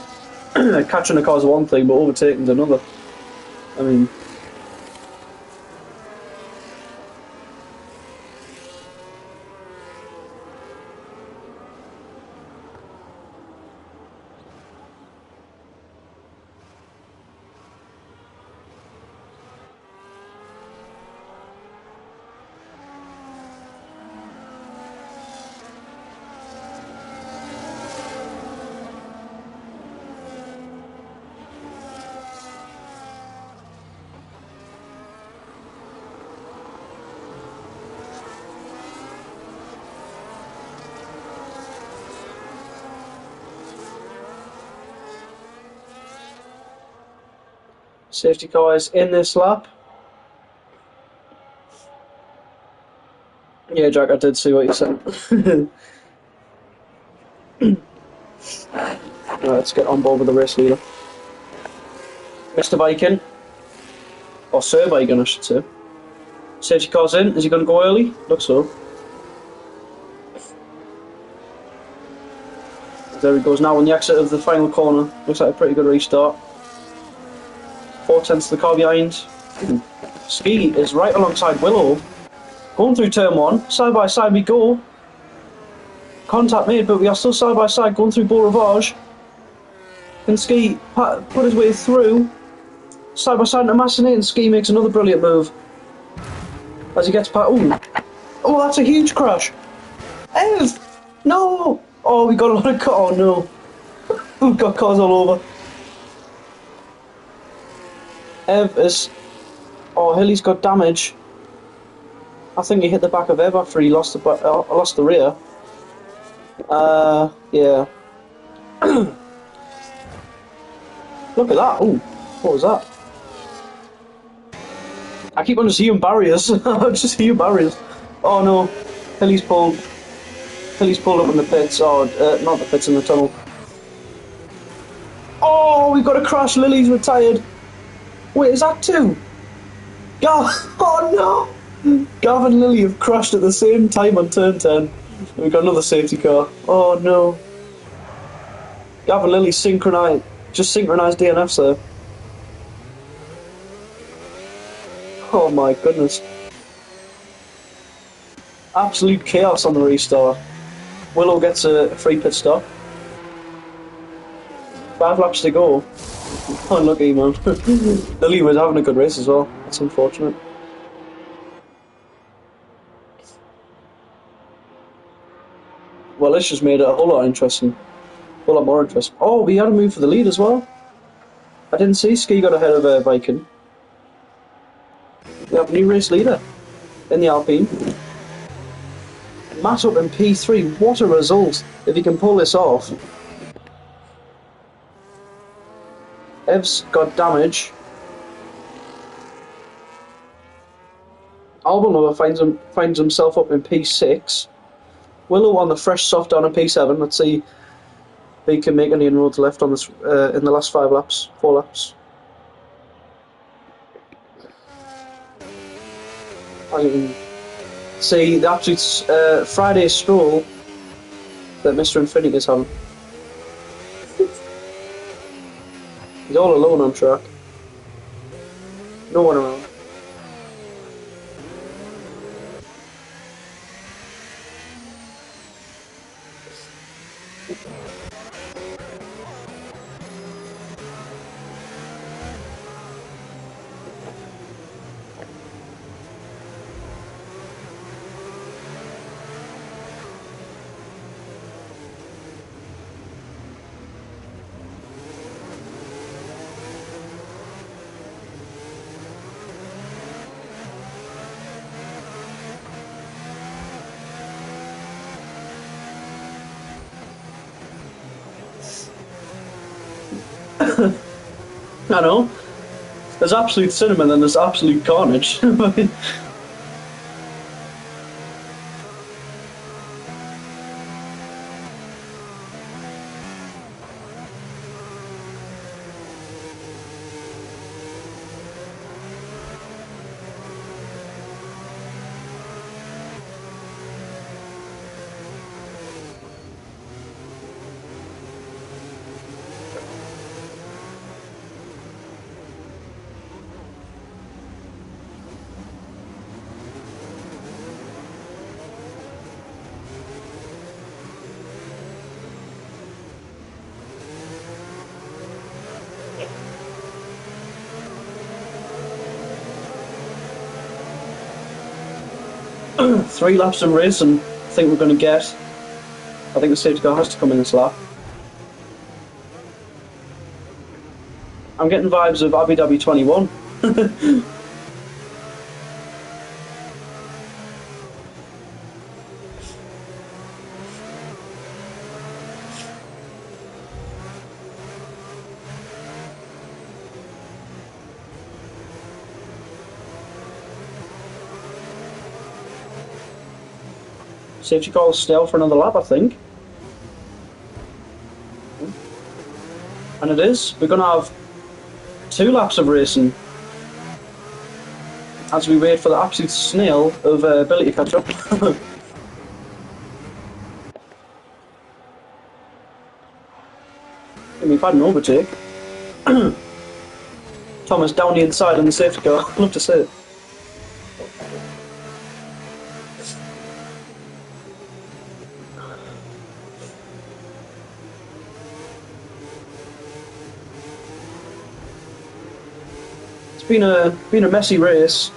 a car is one thing, but overtaking is another. I mean, safety car is in this lap. Yeah, Jack, I did see what you said. Right, let's get on board with the race leader. Mr. Viking. Or Sir Viking, I should say. Safety car's in. Is he going to go early? Looks so. There he goes now on the exit of the final corner. Looks like a pretty good restart. 4/10 to the car behind. Ski is right alongside Willow. Going through turn 1. Side by side we go. Contact made, but we are still side by side going through Beau Rivage. Can Ski put his way through? Side by side to Massenet, and Ski makes another brilliant move. As he gets past. Oh, that's a huge crash. Ev! No! Oh, we got a lot of cars. Oh no. We've got cars all over. Ev is... oh, Hilly's got damage. I think he hit the back of Ev after he lost the rear. Yeah. Look at that. Ooh, what was that? I keep on just hearing barriers. I just hear barriers. Oh no. Hilly's pulled up in the pits. Oh, not the pits, in the tunnel. Oh, we've got a crash. Lily's retired. Wait, is that 2? Oh no! Gav and Lily have crashed at the same time on turn 10. We've got another safety car. Oh no. Gav and Lily synchronised DNFs there. Oh my goodness. Absolute chaos on the restart. Willow gets a free pit stop. 5 laps to go. Unlucky, man. Lily was having a good race as well. That's unfortunate. Well, this just made it a whole lot interesting. A whole lot more interesting. Oh, we had a move for the lead as well. I didn't see Ski got ahead of Viking. We have a new race leader in the Alpine. Matt up in P3. What a result if he can pull this off. Ev's got damage. Albanoa finds himself up in P6. Willow on the fresh soft down in P7. Let's see if he can make any inroads left on this in the last 4 laps. As you can see, the absolute Friday stroll that Mr. Infinity is having. He's all alone on track. No one around. I know. There's absolute cinnamon and there's absolute carnage. Three laps of race, and I think we're going to get. I think the safety car has to come in this lap. I'm getting vibes of Abu Dhabi 21. Safety car will stay for another lap, I think. And it is. We're going to have 2 laps of racing as we wait for the absolute snail of Billy to catch up. And we've had an overtake. Thomas down the inside on the safety car. I'd love to see it. Been a messy race.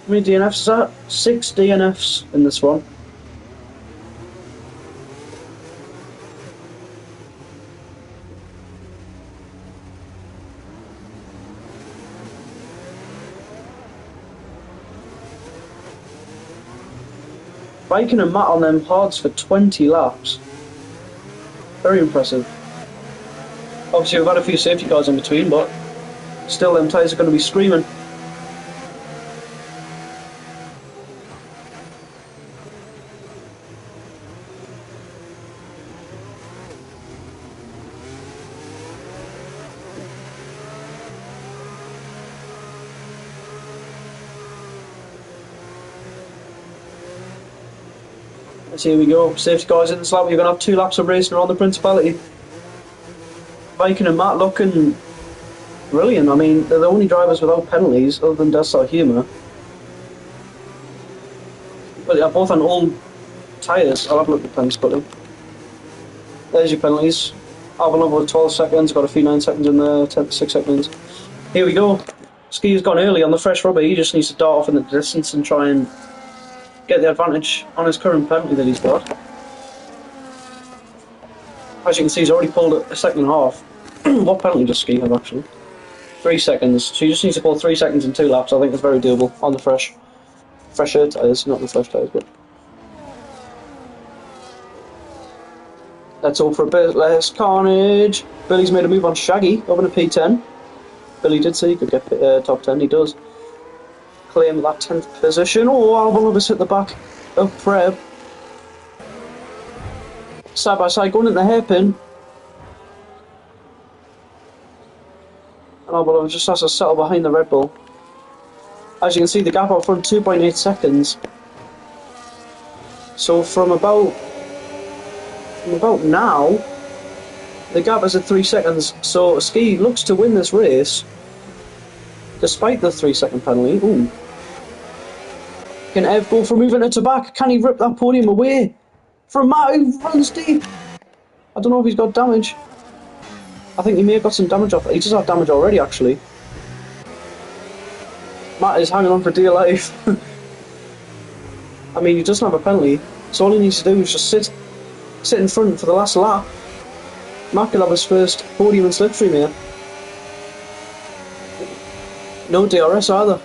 How many DNFs is that? 6 DNFs in this one. Biking and Matt on them hards for 20 laps. Very impressive. Obviously we've had a few safety cars in between, but still, them tyres are going to be screaming. So here we go. Safety cars in this lap. You're going to have 2 laps of racing around the Principality. Viking and Matt looking brilliant. I mean, they're the only drivers without penalties other than Desert Humour. But they're both on old tyres. I'll have a look at the penalties, but there's your penalties. Avalon with 12 seconds, got a few 9 seconds in there, 6 seconds. Here we go. Ski's gone early on the fresh rubber. He just needs to dart off in the distance and try and get the advantage on his current penalty that he's got. As you can see, he's already pulled a second and a half. What penalty does Ski have, actually? 3 seconds. So he just needs to pull 3 seconds in 2 laps. I think it's very doable on the fresher tyres, not the fresh tyres, but Let's hope for a bit less carnage. Billy's made a move on Shaggy, up in a P10. Billy did say he could get top 10, he does. Claim that 10th position. Oh, Alban's hit the back of Preb. Side by side, going into the hairpin. And Alban just has to settle behind the Red Bull. As you can see, the gap out front, 2.8 seconds. So from about now, the gap is at 3 seconds. So Ski looks to win this race, despite the 3-second penalty. Ooh. Can Ev go for moving it to back? Can he rip that podium away from Matt, who runs deep? I don't know if he's got damage. I think he may have got some damage off. He does have damage already, actually. Matt is hanging on for dear life. I mean, he doesn't have a penalty, so all he needs to do is just sit in front for the last lap. Matt could have his first podium in Slipstream here. No DRS either.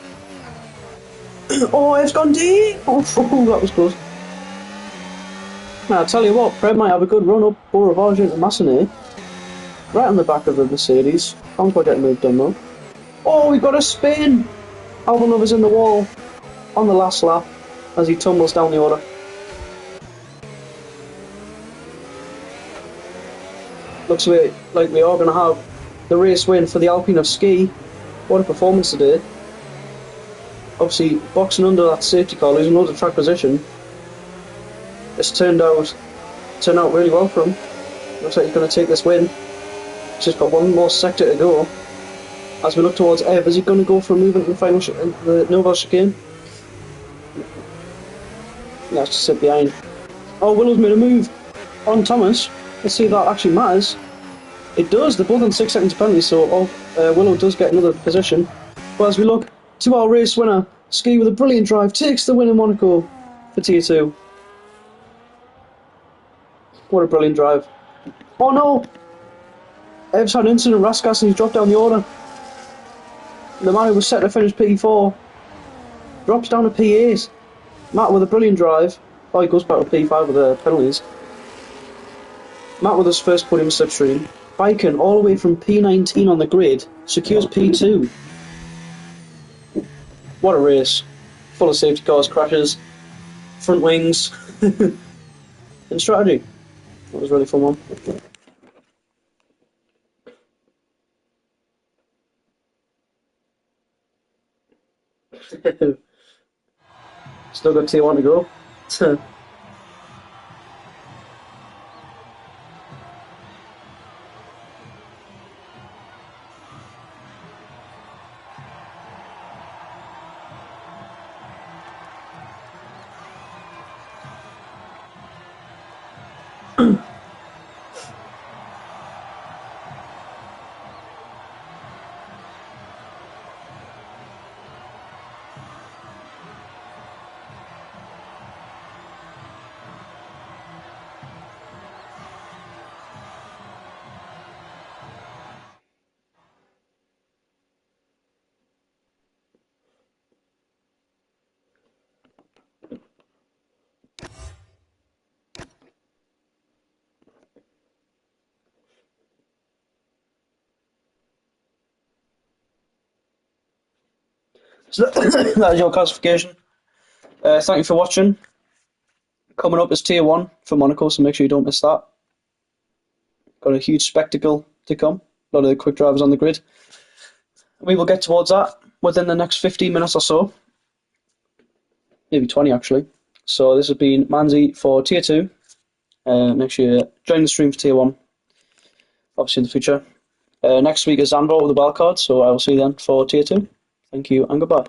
Oh, it's gone deep! Oh, that was close. Now, I'll tell you what, Fred might have a good run up Beaurivage into Massenet. Right on the back of the Mercedes. Can't quite get a move done though. Oh, we got a spin! Albanova's in the wall on the last lap as he tumbles down the order. Looks like we are going to have the race win for the Alpine of Ski. What a performance today. Obviously, boxing under that safety car, losing loads of track position. It's turned out really well for him. Looks like he's going to take this win. He's just got one more sector to go. As we look towards Ev, is he going to go for a move into the final the Nouvelle chicane? Let's just sit behind. Oh, Willow's made a move on Thomas. Let's see if that actually matters. It does. They're both on 6 seconds penalty, so Willow does get another position. But as we look to our race winner, Ski with a brilliant drive takes the win in Monaco for Tier 2. What a brilliant drive. Oh no! Ev's had an incident, Raskas, and he's dropped down the order. The man who was set to finish P4 drops down to P8. Matt with a brilliant drive. Oh, he goes back to P5 with the penalties. Matt with his first podium Slipstream. Biking all the way from P19 on the grid secures P2. What a race. Full of safety cars, crashes, front wings, and strategy. That was a really fun one. Still got T1 to go. So that is your classification. Thank you for watching. Coming up is Tier 1 for Monaco, so make sure you don't miss that. Got a huge spectacle to come. A lot of the quick drivers on the grid. We will get towards that within the next 15 minutes or so. Maybe 20 actually. So this has been Manzi for Tier 2. Make sure you join the stream for Tier 1. Obviously in the future. Next week is Zandvoort with the wildcard, so I will see you then for Tier 2. Thank you and goodbye.